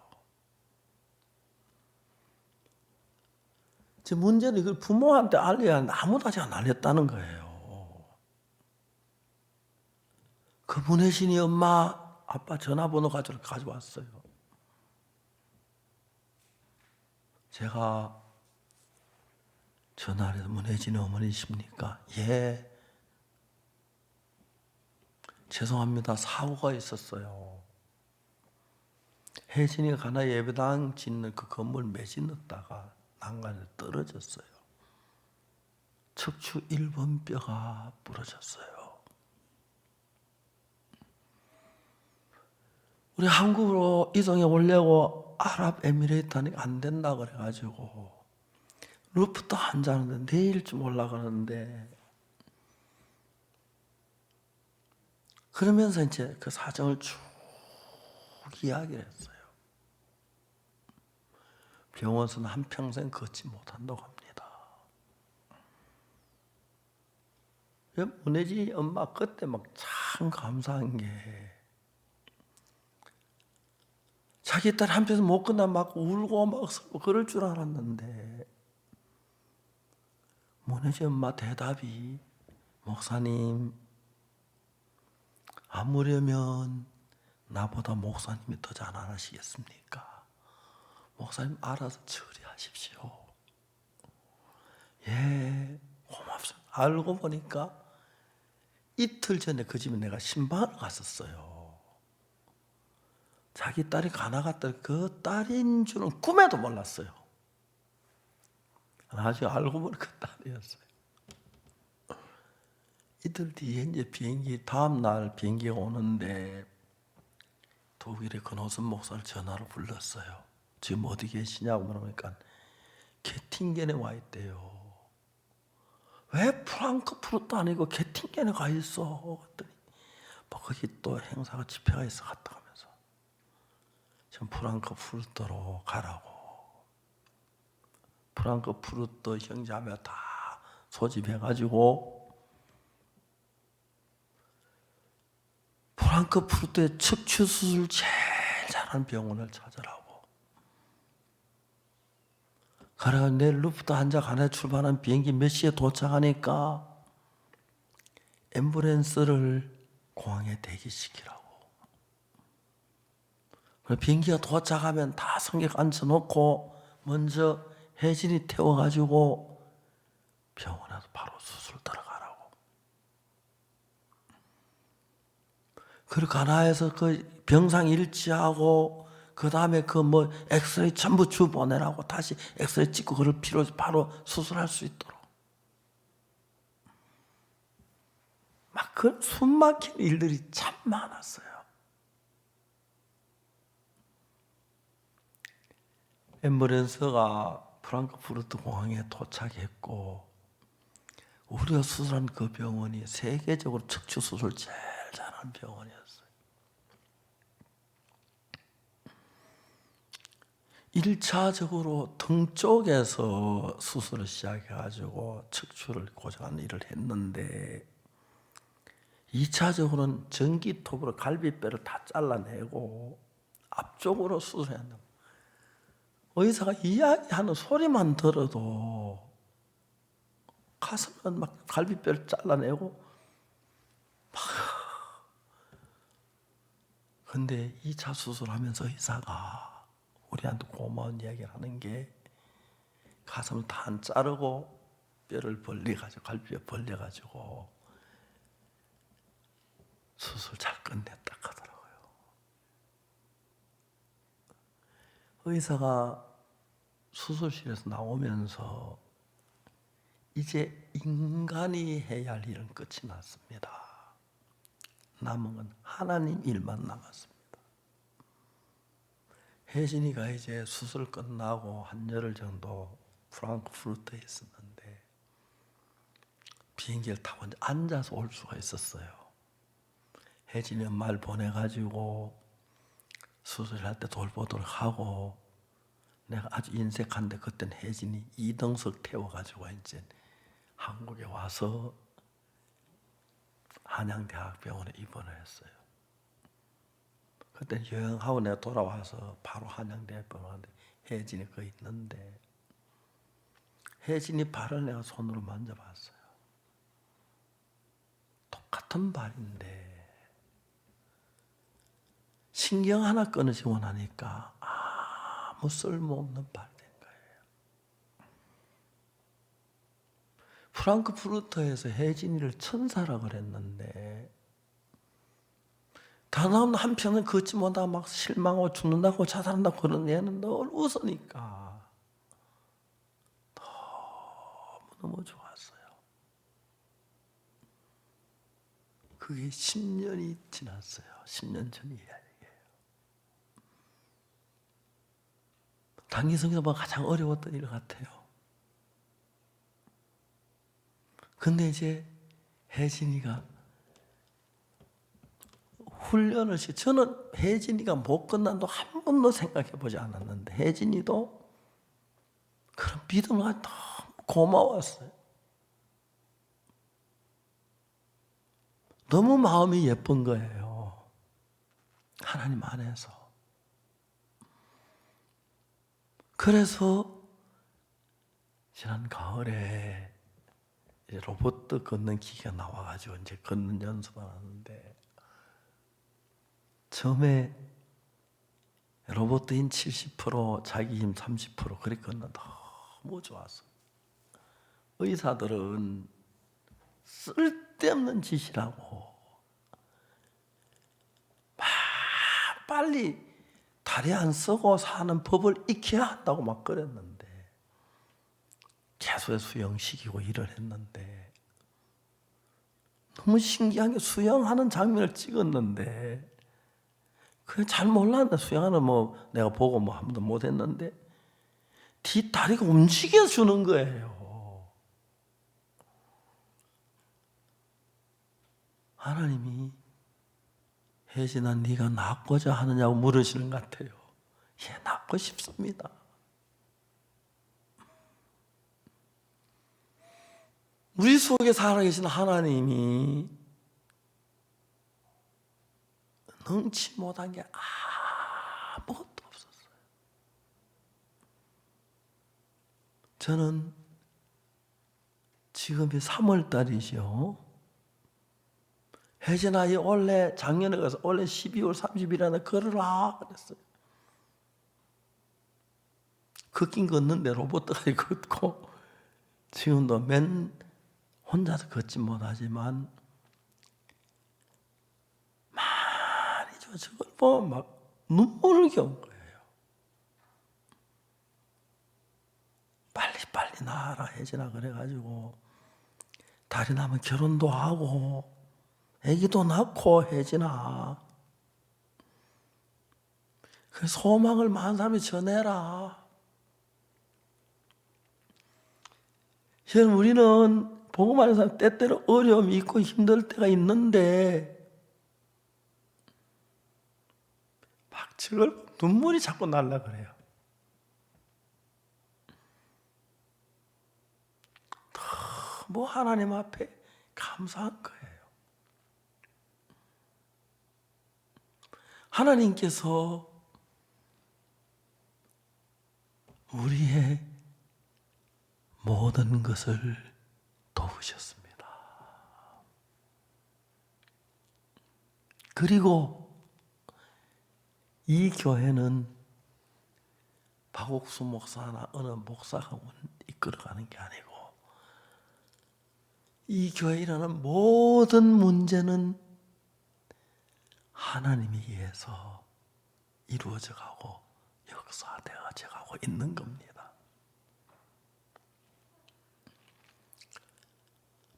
지금 문제는 이걸 부모한테 알려야 하는데 아무도 아직 안 알렸다는 거예요. 그 문혜신이 엄마, 아빠 전화번호 가져왔어요. 제가 전화를 해서 문혜진이 어머니십니까? 예. 죄송합니다. 사고가 있었어요. 혜진이가 가나 예배당 짓는 그 건물 매진 넣다가 난간에 떨어졌어요. 척추 1번 뼈가 부러졌어요. 우리 한국으로 이동해 오려고 아랍에미레이트 하니까 안 된다 그래가지고 루프트 한자는데 내일쯤 올라가는데, 그러면서 이제 그 사정을 쭉 이야기를 했어요. 병원에서는 한평생 걷지 못한다고 합니다. 문혜지 엄마 그때 막 참 감사한 게, 자기 딸 한편에서 못 끝나 막 울고 막 그럴 줄 알았는데, 문혜지 엄마 대답이, 목사님, 아무려면 나보다 목사님이 더 잘 안 하시겠습니까? 목사님 알아서 처리하십시오. 예, 고맙습니다. 알고 보니까 이틀 전에 그 집에 내가 신방을 갔었어요. 자기 딸이 가나 갔다 그 딸인 줄은 꿈에도 몰랐어요. 나중에 알고 보니 그 딸이었어요. 이틀 뒤에 이제 비행기, 다음 날 비행기가 오는데 독일의 근호선 목사를 전화로 불렀어요. 지금 어디 계시냐고 물으니까 게팅겐에 와 있대요. 왜 프랑크푸르트 아니고 게팅겐에 가 있어? 그랬더니 뭐 거기 또 행사가 집회가 있어 갔다 가면서 지금 프랑크푸르트로 가라고. 프랑크푸르트 형제하며 다 소집해가지고 프랑크푸르트의 척추 수술 제일 잘하는 병원을 찾으라고. 그래가 내일 루프트한자간에 출발한 비행기 몇 시에 도착하니까 앰뷸런스를 공항에 대기시키라고. 비행기가 도착하면 다 승객 앉혀놓고 먼저 혜진이 태워가지고 병원에서 바로 수술 들어가라고. 그리고 가나에서 그 병상 일지하고 그 다음에 그 뭐 엑스레이 전부 주 보내라고. 다시 엑스레이 찍고 그걸 필요 바로 수술할 수 있도록. 막 그 숨막힌 일들이 참 많았어요. 앰뷸런스가 프랑크푸르트 공항에 도착했고 우리가 수술한 그 병원이 세계적으로 척추 수술 제일 잘하는 병원이었어요. 1차적으로 등 쪽에서 수술을 시작해가지고 척추를 고정하는 일을 했는데 2차적으로는 전기톱으로 갈비뼈를 다 잘라내고 앞쪽으로 수술해야 한다. 의사가 이야기하는 소리만 들어도 가슴은 막 갈비뼈를 잘라내고 막. 근데 2차 수술하면서 의사가 우리한테 고마운 이야기를 하는 게 가슴을 다 안 자르고 뼈를 벌려가지고 갈비뼈 벌려가지고 수술 잘 끝냈다 하더라고요. 의사가 수술실에서 나오면서 이제 인간이 해야 할 일은 끝이 났습니다. 남은 건 하나님 일만 남았습니다. 혜진이가 이제 수술 끝나고 한 열흘 정도 프랑크푸르트에 있었는데 비행기를 타고 앉아서 올 수가 있었어요. 혜진이 엄마를 보내가지고 수술할 때 돌보도록 하고 내가 아주 인색한데 그때는 혜진이 이등석 태워가지고 이제 한국에 와서 한양대학병원에 입원을 했어요. 그때 여행하고 내가 돌아와서 바로 한양대병원에 갔는데 혜진이 거기 있는데 혜진이 발을 내가 손으로 만져봤어요. 똑같은 발인데 신경 하나 끊으시고 나니까 아무 쓸모없는 발 된 거예요. 프랑크푸르트에서 혜진이를 천사라 그랬는데 단 한편은 걷지 못하고 막 실망하고 죽는다고 자살한다고 그러는 애는 늘 웃으니까 너무 좋았어요. 그게 10년이 지났어요. 10년 전 이야기예요. 단기성에서 가장 어려웠던 일 같아요. 근데 이제 혜진이가 훈련을 저는 혜진이가 못 끝난다고 한 번도 생각해 보지 않았는데 혜진이도 그런 믿음을 너무 고마웠어요. 너무 마음이 예쁜 거예요. 하나님 안에서. 그래서 지난 가을에 이제 로봇 걷는 기계가 나와가지고 이제 걷는 연습을 하는데 처음에 로봇인 70% 자기 힘 30% 그렇게 걷는 너무 좋았어. 의사들은 쓸데없는 짓이라고 막 빨리 다리 안 쓰고 사는 법을 익혀야 한다고 막 그랬는데 계속 수영시키고 일을 했는데 너무 신기한 게 수영하는 장면을 찍었는데 그냥 잘 몰랐는데 수양은 뭐 내가 보고 뭐 한 번도 못했는데 뒷다리가 움직여주는 거예요. 하나님이 혜진아 네가 낫고자 하느냐고 물으시는 것 같아요. 예, 낫고 싶습니다. 우리 속에 살아계신 하나님이 능치 못한 게 아무것도 없었어요. 저는 지금이 3월달이죠. 혜진아 원래 작년에 가서 원래 12월 30일에 걸으라 그랬어요. 걷긴 걷는데 로봇가 걷고 지금도 혼자서 걷지 못하지만 많이 저걸 보면 막 눈물을 겨운 거예요. 빨리 나아라 혜진아 그래가지고 달이 나면 결혼도 하고 아기도 낳고 혜진아 그 소망을 많은 사람이 전해라. 여러분 우리는 복음하는 사람 때때로 어려움이 있고 힘들 때가 있는데 막 저걸 눈물이 자꾸 날라 그래요. 너무 하나님 앞에 감사한 거예요. 하나님께서 우리의 모든 것을 도우셨습니다. 그리고 이 교회는 박옥수 목사나 어느 목사가 이끌어가는 게 아니고 이 교회에 일어나는 모든 문제는 하나님에 의해서 이루어져 가고 역사되어져 가고 있는 겁니다.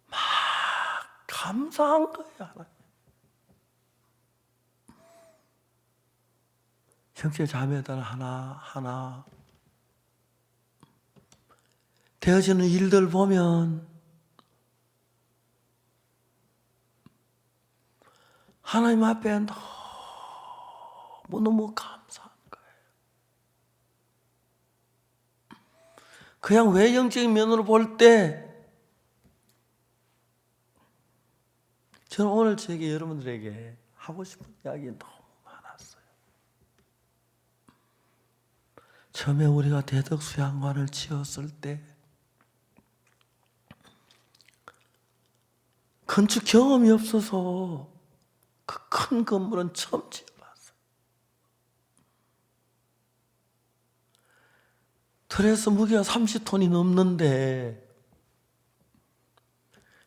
막 감사한 거예요. 하나님. 형제 자매들 하나하나 되어지는 일들 보면 하나님 앞에 너무 감사한 거예요. 그냥 외형적인 면으로 볼 때 저는 오늘 저에게 여러분들에게 하고 싶은 이야기 너무 많았어요. 처음에 우리가 대덕수양관을 지었을 때 건축 경험이 없어서 그 큰 건물은 처음 지어봤어요. 트레스 무게가 30톤이 넘는데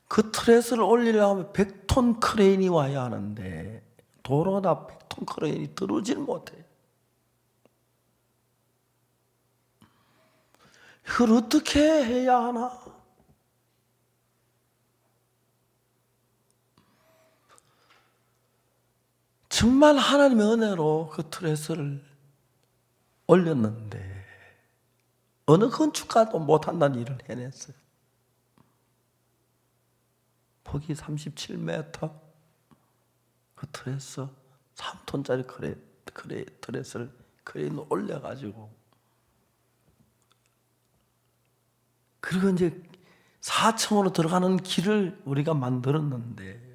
그 트레스를 올리려면 100톤 크레인이 와야 하는데 도로다 100톤 크레인이 들어오질 못해요. 이걸 어떻게 해야 하나? 정말 하나님의 은혜로 그 트레스를 올렸는데 어느 건축가도 못한다는 일을 해냈어요. 폭이 37m 그 트레스 3톤짜리 트레스를 크레인으로 올려가지고 그리고 이제 4층으로 들어가는 길을 우리가 만들었는데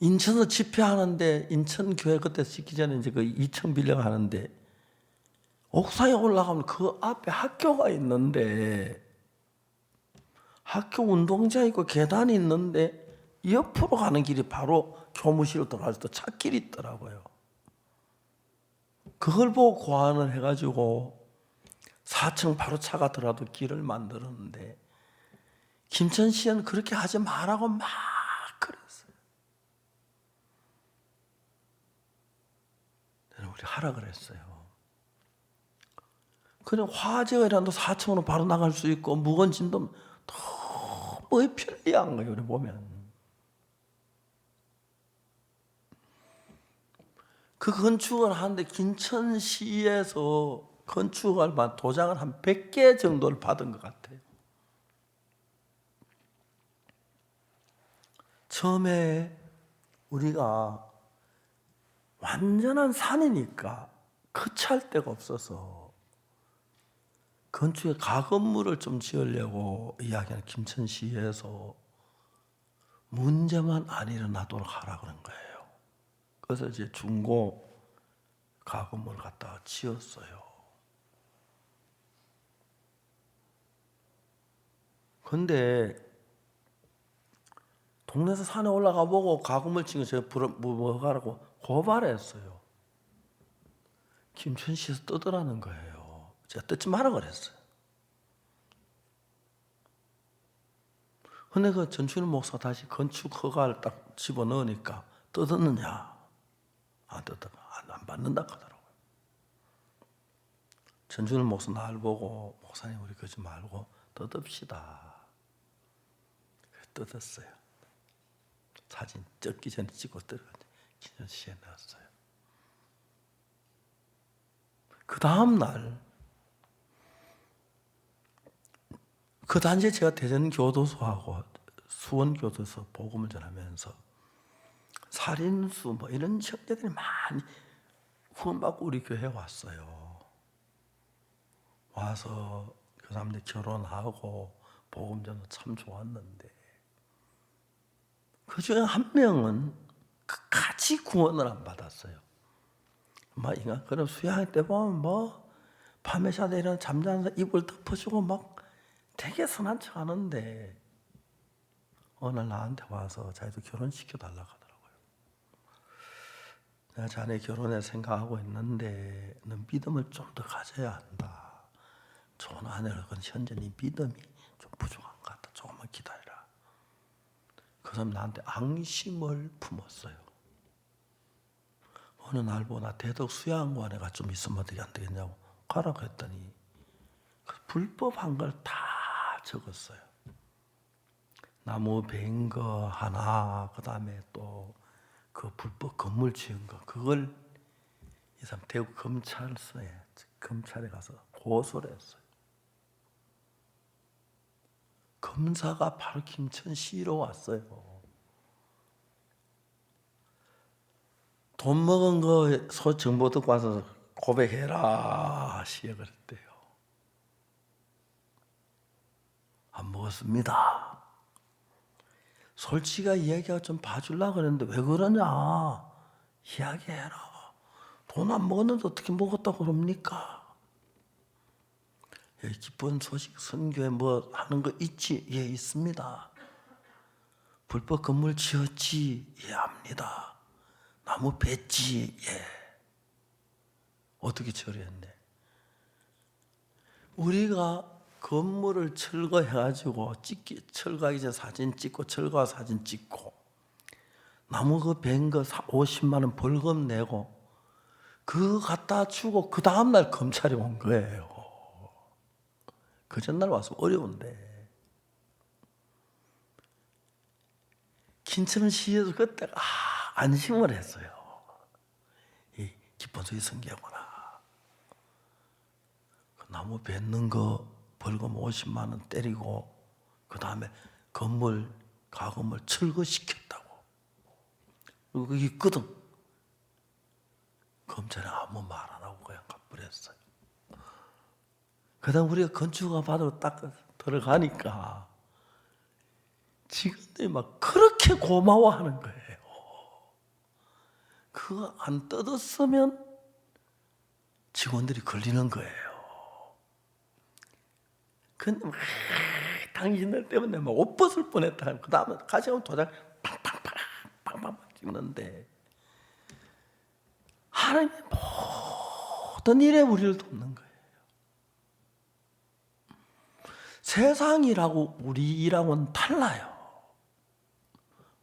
인천에서 집회하는데 인천교회 그때 짓기 전에 이제 그 2층 빌려가 하는데 옥상에 올라가면 그 앞에 학교가 있는데 학교 운동장 있고 계단이 있는데 옆으로 가는 길이 바로 교무실로 들어갈 때 찻길이 있더라고요. 그걸 보고 고안을 해가지고 4층 바로 차가 들어가도 길을 만들었는데 김천시는 그렇게 하지 말라고 막 그랬어요. 우리 하라 그랬어요. 그냥 화재가 일어나도 4층으로 바로 나갈 수 있고 무거운 짐도 너무 편리한 거예요. 우리 보면 그 건축을 하는데 김천시에서 건축을 도장을 한 100개 정도를 받은 것 같아요. 처음에 우리가 완전한 산이니까 거치할 데가 없어서 건축에 가건물을 좀 지으려고 이야기하는 김천시에서 문제만 안 일어나도록 하라 그런 거예요. 그래서 이제 중고 가건물 갖다가 지었어요. 근데 동네에서 산에 올라가 보고 가건물 지은 거 제가 뭐가라고 고발했어요. 김천시에서 뜯으라는 거예요. 제가 뜯지 마라 그랬어요. 근데 그 전춘일 목사가 다시 건축 허가를 딱 집어넣으니까 뜯었느냐? 안 받는다 하더라고요. 전춘일 목사 날 보고 목사님 우리 그러지 말고 뜯읍시다. 뜯었어요. 사진 찍기 전에 찍고 들어가서 기념시에 넣었어요. 그 다음 날 그 단지에 제가 대전교도소하고 수원교도소 복음을 전하면서 살인수 뭐 이런 형제들이 많이 후원받고 우리 교회에 왔어요. 와서 그 사람들이 결혼하고 복음 전도 참 좋았는데 그 중에 한 명은 끝까지 구원을 안 받았어요. 인간 그럼 수양회 때 보면 밤에 자다 일어나 잠자면서 이불 덮어주고 되게 선한 척 하는데 어느 날 나한테 와서 자기도 결혼시켜 달라고 하더라고요. 내가 자네 결혼에 생각하고 있는데 넌 믿음을 좀 더 가져야 한다. 좋은 아내를 건 현재 네 믿음이 좀 부족한 것 같다. 조금만 기다리라. 그 사람 나한테 앙심을 품었어요. 어느 날 보나 대덕 수양관에가 좀 있으면 어떻게 안 되겠냐고 가라고 했더니 그 불법한 걸 다 적었어요. 나무 베인 거 하나, 그 다음에 또 그 불법 건물 지은 거, 그걸 이 사람 대구 검찰에 가서 고소를 했어요. 검사가 바로 김천시로 왔어요. 돈 먹은 거 정보 듣고 와서 고백해라 시에 그랬대요. 안 먹었습니다. 솔직히 이야기가 좀 봐주려고 그랬는데 왜 그러냐? 이야기해라. 돈 안 먹었는데 어떻게 먹었다고 그럽니까? 예, 기쁜 소식 선교에 하는 거 있지? 예, 있습니다. 불법 건물 지었지? 예, 압니다. 나무 뱄지? 예. 어떻게 처리했네? 우리가 건물을 철거해가지고 철거하기 전에 사진 찍고 철거하 사진 찍고 나무 그 벤 거 50만 원 벌금 내고 그거 갖다 주고 그 다음날 검찰이 온 거예요. 그 전날 와서 어려운데 김천시에서 그때 안심을 했어요. 이 기쁜 소리 성기하구나. 그 나무 뱉는 거 벌금 50만 원 때리고 그 다음에 가건물 철거시켰다고. 그리고 그게 있거든. 검찰에 아무 말 안 하고 그냥 가버렸어요. 그 다음 우리가 건축허가 받으러 딱 들어가니까 직원들이 그렇게 고마워하는 거예요. 그거 안 뜯었으면 직원들이 걸리는 거예요. 근데 당신들 때문에 옷 벗을 뻔했다. 그 다음에 가져가면 도장 팡팡팡 찍는데 하나님이 모든 일에 우리를 돕는 거예요. 세상이라고 우리 일하고는 달라요.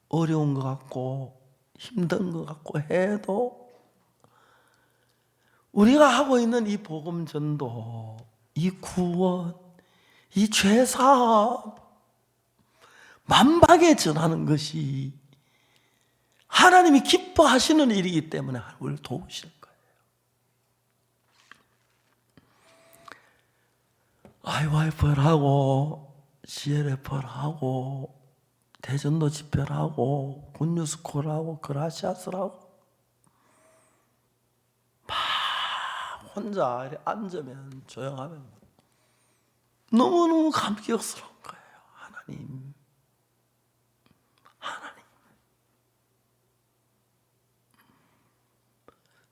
어려운 것 같고 힘든 것 같고 해도 우리가 하고 있는 이 복음 전도, 이 구원, 이 죄사함 만박에 전하는 것이 하나님이 기뻐하시는 일이기 때문에 우리를 도우시는 거예요. IYFL하고 CLFL하고 대전도 집회하고 굿뉴스콜하고 그라시아스라고 막 혼자 이렇게 앉으면 조용하면 너무너무 감격스러운 거예요. 하나님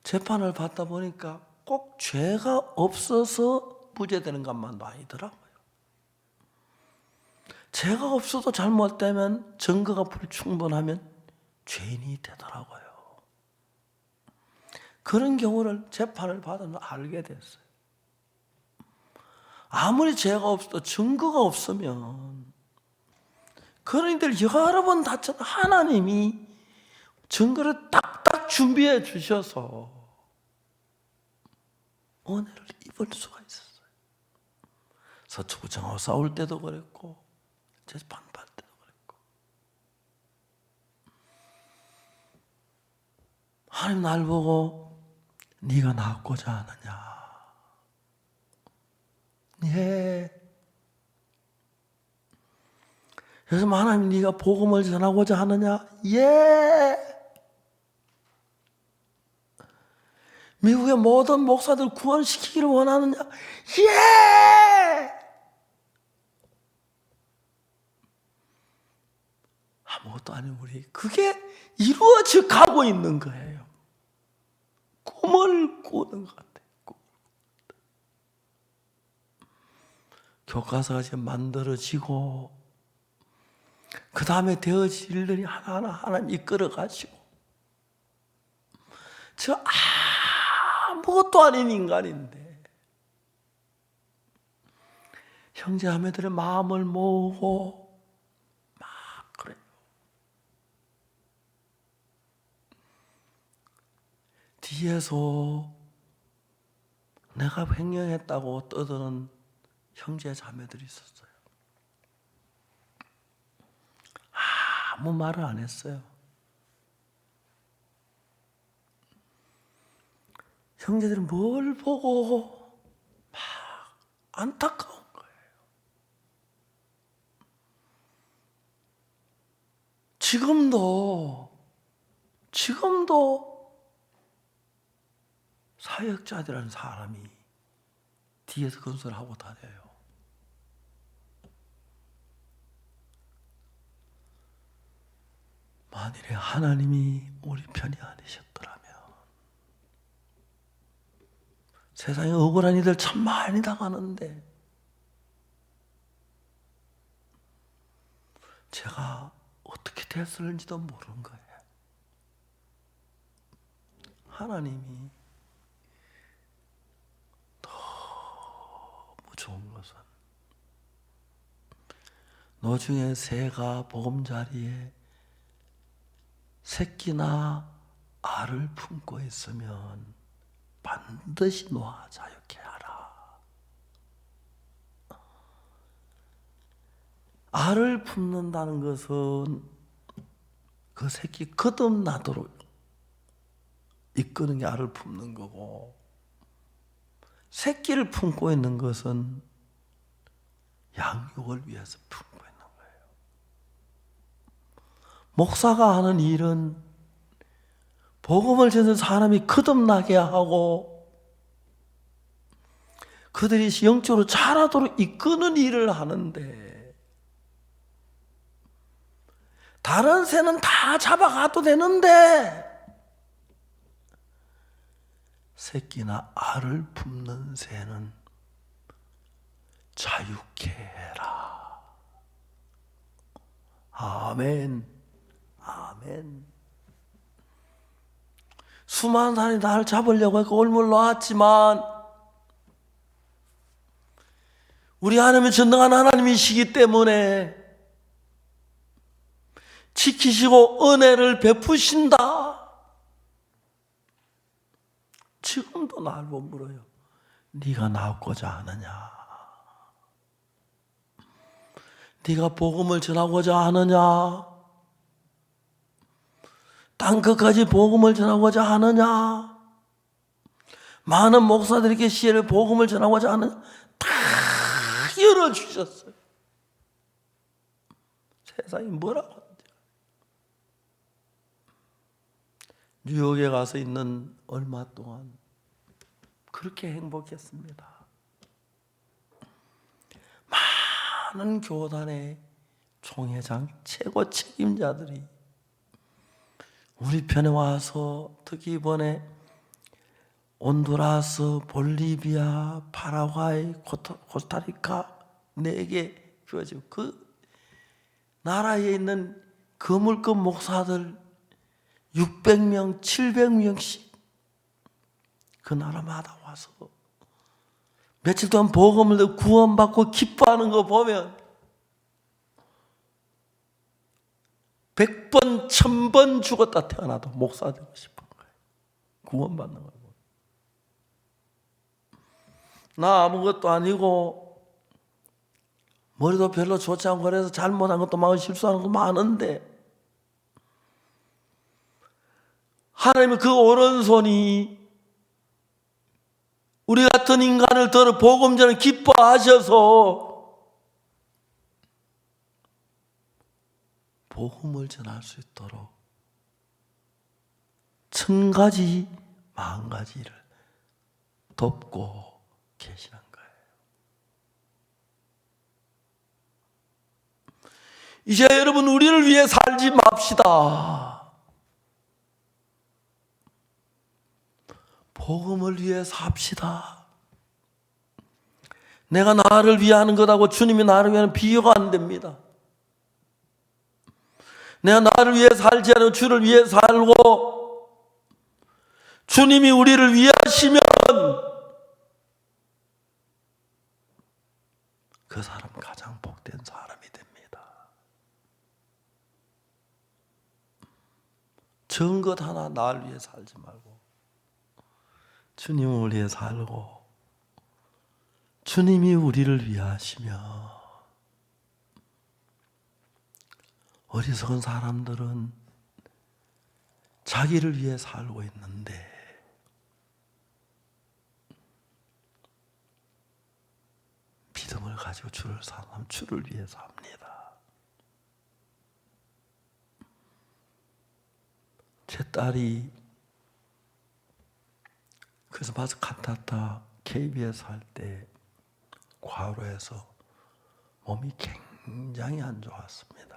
재판을 받다 보니까 꼭 죄가 없어서 무죄되는 것만도 아니더라고요. 죄가 없어도 잘못되면 증거가 불충분하면 죄인이 되더라고요. 그런 경우를 재판을 받으면 알게 됐어요. 아무리 죄가 없어도 증거가 없으면 그런 이들 여러 번 다쳐도 하나님이 증거를 딱딱 준비해 주셔서 은혜를 입을 수가 있었어요. 서초구청하고 싸울 때도 그랬고 재판 받을 때도 그랬고 하나님 날 보고 네가 나왔고자 하느냐? 예. 그래서 하나님 네가 복음을 전하고자 하느냐? 예. 미국의 모든 목사들 구원시키기를 원하느냐? 예. 아무것도 아닌 우리 그게 이루어져 가고 있는 거예요. 꿈을 꾸는 것 같아요. 교과서가 지금 만들어지고 그 다음에 되어질 일들이 하나하나 하나님 이끌어 가시고 저 아무것도 아닌 인간인데 형제자매들의 마음을 모으고 막 그래요. 뒤에서 내가 횡령했다고 떠드는 형제자매들이 있었어요. 아무 말을 안 했어요. 형제들은 뭘 보고 막 안타까운 거예요. 지금도 사역자들이라는 사람이 뒤에서 건설하고 다녀요. 만일에 하나님이 우리 편이 아니셨더라면 세상에 억울한 이들 참 많이 당하는데 제가 어떻게 됐을지도 모르는 거예요. 하나님이 너무 좋은 것은 노중에 새가 보금자리에 새끼나 알을 품고 있으면 반드시 놓아 자유케 하라. 알을 품는다는 것은 그 새끼 거듭나도록 이끄는 게 알을 품는 거고, 새끼를 품고 있는 것은 양육을 위해서 품고 있는 거예요. 목사가 하는 일은 복음을 전하는 사람이 거듭나게 하고 그들이 영적으로 자라도록 이끄는 일을 하는데, 다른 새는 다 잡아가도 되는데 새끼나 알을 품는 새는 자유케 해라. 아멘. 아멘. 수많은 사람이 나를 잡으려고 해서 올물 놓았지만 우리 하나님은 전능한 하나님이시기 때문에 지키시고 은혜를 베푸신다. 지금도 나를 보고 물어요. 네가 나오고자 하느냐? 네가 복음을 전하고자 하느냐? 땅끝까지 복음을 전하고자 하느냐? 많은 목사들에게 시혜를 복음을 전하고자 하느냐? 다 열어주셨어요. 세상이 뭐라고 하는지. 뉴욕에 가서 있는 얼마 동안 그렇게 행복했습니다. 많은 교단의 총회장 최고 책임자들이 우리 편에 와서 특히 이번에 온두라스, 볼리비아, 파라과이, 코스타리카 4개 주어지고 그 나라에 있는 거물급 목사들 600명, 700명씩 그 나라마다 와서 며칠 동안 복음을 구원받고 기뻐하는 거 보면 100번, 1000번 죽었다 태어나도 목사 되고 싶은 거예요. 구원받는 거예요. 나 아무것도 아니고 머리도 별로 좋지 않고 그래서 잘못한 것도 많고 실수하는 것도 많은데 하나님의 그 오른손이 우리 같은 인간을 들어 복음 전을 기뻐하셔서 복음을 전할 수 있도록 1000가지, 10,000가지를 돕고 계시는 거예요. 이제 여러분 우리를 위해 살지 맙시다. 복음을 위해 삽시다. 내가 나를 위하는 것하고 주님이 나를 위하는 비교가 안 됩니다. 내가 나를 위해 살지 않고 주를 위해 살고 주님이 우리를 위하시면 그 사람 가장 복된 사람이 됩니다. 전 것 하나 나를 위해 살지 말고 주님을 위해 살고 주님이 우리를 위하시며 어리석은 사람들은 자기를 위해 살고 있는데 믿음을 가지고 주를 사람 주를 위해서 합니다. 제 딸이 그래서 마스 칸타타 KBS 할 때 과로해서 몸이 굉장히 안 좋았습니다.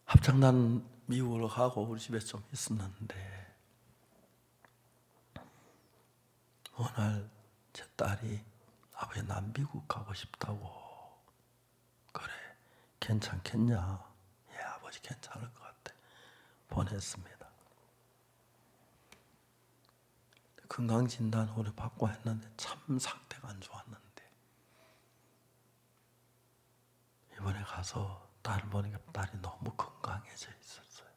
합창단 미국으로 가고 우리 집에 좀 있었는데 어느 날 제 딸이 아버지 난 미국 가고 싶다고. 그래 괜찮겠냐? 예 아버지 괜찮을 것 같아. 보냈습니다. 건강진단 오래 받고 했는데 참 상태가 안 좋았는데 이번에 가서 딸을 보니까 딸이 너무 건강해져 있었어요.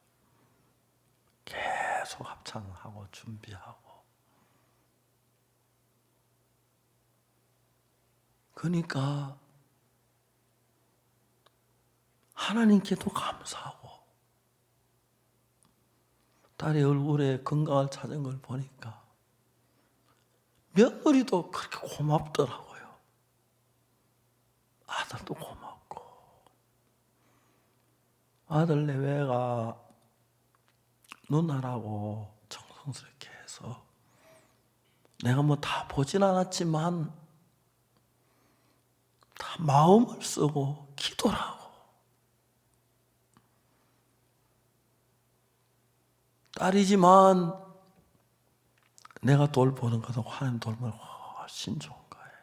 계속 합창하고 준비하고 그러니까 하나님께도 감사하고 딸의 얼굴에 건강을 찾은 걸 보니까 며느리도 그렇게 고맙더라고요. 아들도 고맙고 아들 내외가 누나라고 정성스럽게 해서 내가 뭐 다 보진 않았지만 다 마음을 쓰고 기도를 하고 딸이지만 내가 돌보는 것은 하나님 돌보는 훨씬 좋은 거예요.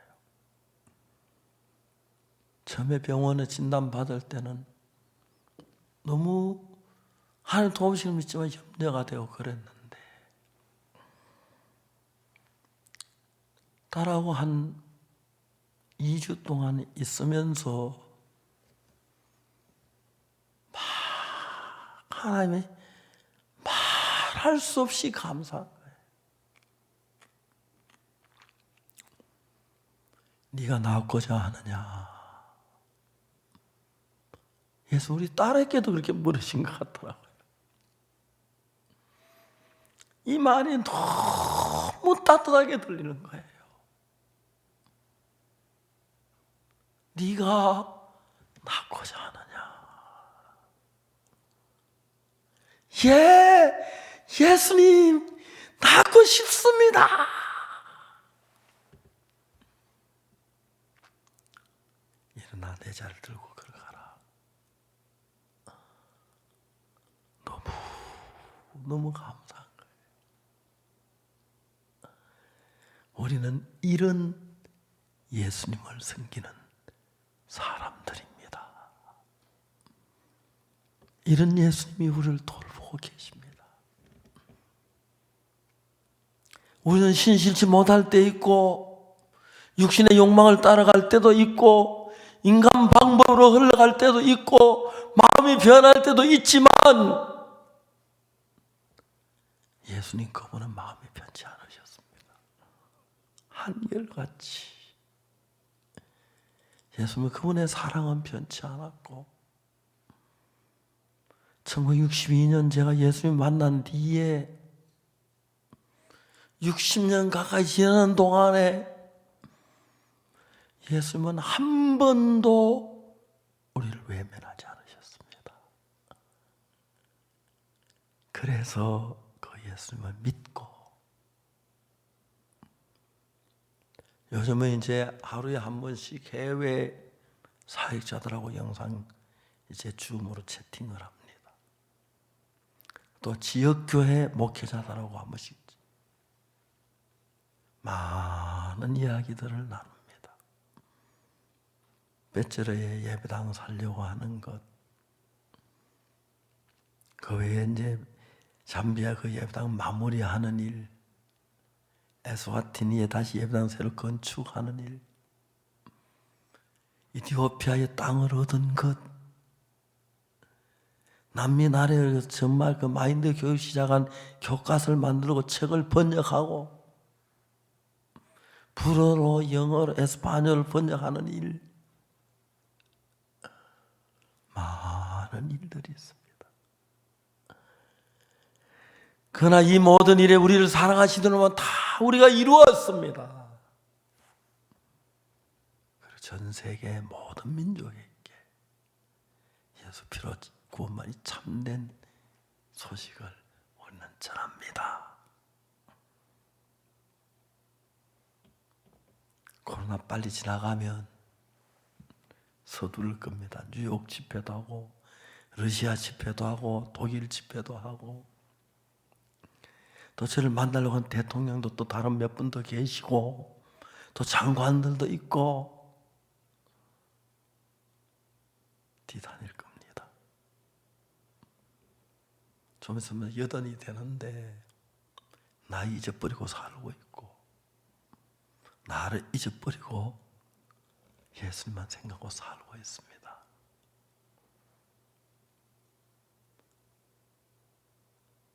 처음에 병원에 진단받을 때는 너무 하나님 도우시는 믿지만 염려가 되고 그랬는데 딸하고 한 2주 동안 있으면서 막 하나님의 말할 수 없이 감사한 거예요. 네가 낳고자 하느냐? 예수 우리 딸에게도 그렇게 물으신 것 같더라고요. 이 말이 너무 따뜻하게 들리는 거예요. 네가 낳고자 하느냐? 예, 예수님 낳고 싶습니다. 일어나 내 자를 들고 걸어가라. 너무 감사한 거예요. 우리는 이런 예수님을 섬기는 사람들입니다. 이런 예수님이 우리를 돌보고 계십니다. 우리는 신실치 못할 때 있고, 육신의 욕망을 따라갈 때도 있고, 인간 방법으로 흘러갈 때도 있고, 마음이 변할 때도 있지만, 예수님 그분은 마음이 변치 않으셨습니다. 한결같이 예수님 그분의 사랑은 변치 않았고, 1962년 제가 예수님 만난 뒤에 60년 가까이 지나는 동안에 예수님은 한 번도 우리를 외면하지 않으셨습니다. 그래서 그 예수님을 믿고, 요즘은 이제 하루에 한 번씩 해외 사역자들하고 영상 이제 줌으로 채팅을 합니다. 또 지역교회 목회자들하고 한 번씩 많은 이야기들을 나눕니다. 배철의 예배당 살려고 하는 것, 그 외에 이제 잠비아 그 예배당 마무리하는 일, 에스와티니에 다시 예배당 새로 건축하는 일, 이티오피아의 땅을 얻은 것, 남미 나라에서 정말 그 마인드 교육 시작한 교과서를 만들고 책을 번역하고 불어로 영어로 에스파뇰을 번역하는 일, 많은 일들이 있습니다. 그러나 이 모든 일에 우리를 사랑하시는 분은 다 우리가 이루었습니다. 그리고 전 세계 모든 민족에게 예수 피로 구원만이 참된 소식을 우리는 전합니다. 코로나 빨리 지나가면 서두를 겁니다. 뉴욕 집회도 하고, 러시아 집회도 하고, 독일 집회도 하고, 또 저를 만나려고 한 대통령도 또 다른 몇 분 더 계시고, 또 장관들도 있고, 뒤다닐 겁니다. 좀 있으면 80이 되는데 나이 잊어버리고 살고 있고, 나를 잊어버리고 예수님만 생각하고 살고 있습니다.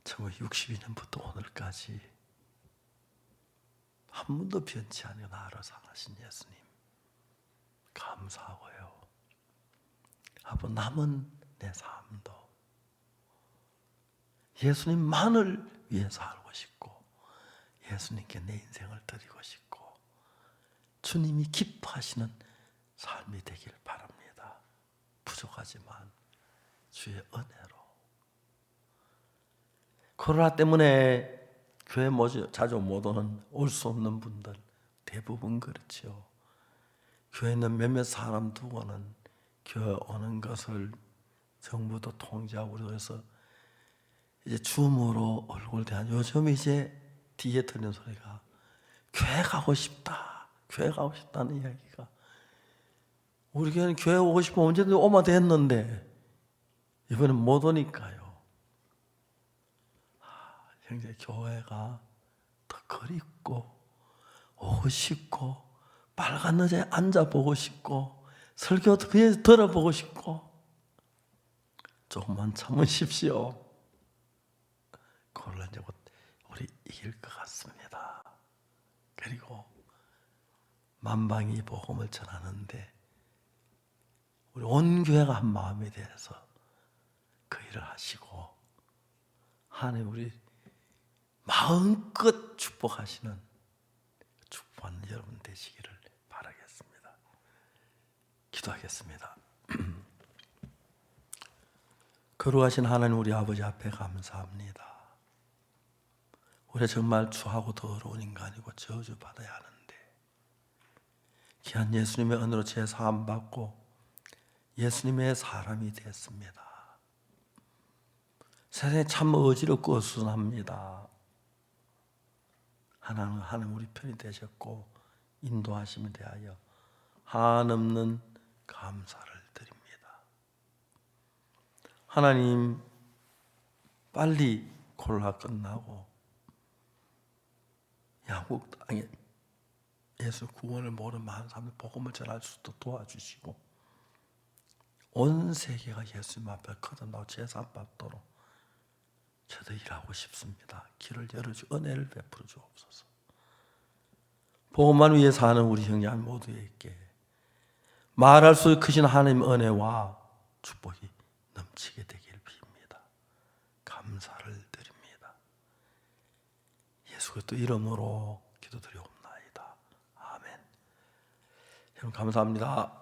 정말 62년부터 오늘까지 한 번도 변치 않은 나를 사랑하신 예수님 감사하고요. 앞으로 남은 내 삶도 예수님만을 위해 살고 싶고, 예수님께 내 인생을 드리고 싶고, 주님이 기뻐하시는 삶이 되길 바랍니다. 부족하지만 주의 은혜로. 코로나 때문에 교회 자주 못 오는, 올 수 없는 분들 대부분 그렇죠. 교회 있는 몇몇 사람 두고는 교회 오는 것을 정부도 통제하고, 그래서 이제 줌으로 얼굴 대한, 요즘 이제 뒤에 들리는 소리가 교회 가고 싶다, 교회 가고 싶다는 이야기가, 우리 교회는 교회 오고 싶으면 언제든지 오면 됐는데 이번엔 못 오니까요. 형제, 교회가 더 그립고 오고 싶고, 빨간 의자에 앉아보고 싶고, 설교도 그냥 들어보고 싶고, 조금만 참으십시오. 코로나 이제 곧 우리 이길 것 같습니다. 그리고 만방이 복음을 전하는데 우리 온 교회가 한 마음이 되어서 그 일을 하시고 하나님 우리 마음껏 축복하시는 축복하는 여러분 되시기를 바라겠습니다. 기도하겠습니다. 거룩하신 하나님 우리 아버지 앞에 감사합니다. 우리 정말 추하고 더러운 인간이고 저주받아야 하는데 귀한 예수님의 은혜로 죄사함 받고 예수님의 사람이 됐습니다. 세상에 참 어지럽고 어수선합니다. 하나님 우리 편이 되셨고 인도하심에 대하여 한없는 감사를 드립니다. 하나님 빨리 코로나 끝나고 양국 땅에 예수 구원을 모르는 많은 사람들 복음을 전할 수 있도록 도와주시고 온 세계가 예수님 앞에 거듭나고 제사 받도록 저도 일하고 싶습니다. 길을 열어주 은혜를 베풀어 주옵소서. 복음만 위해 사는 우리 형제한 모두에게 말할 수 크신 하나님 은혜와 축복이 넘치게 되길 빕니다. 감사를 드립니다. 예수 그리스도 이름으로 기도드리옵나이다. 아멘. 여러분 감사합니다.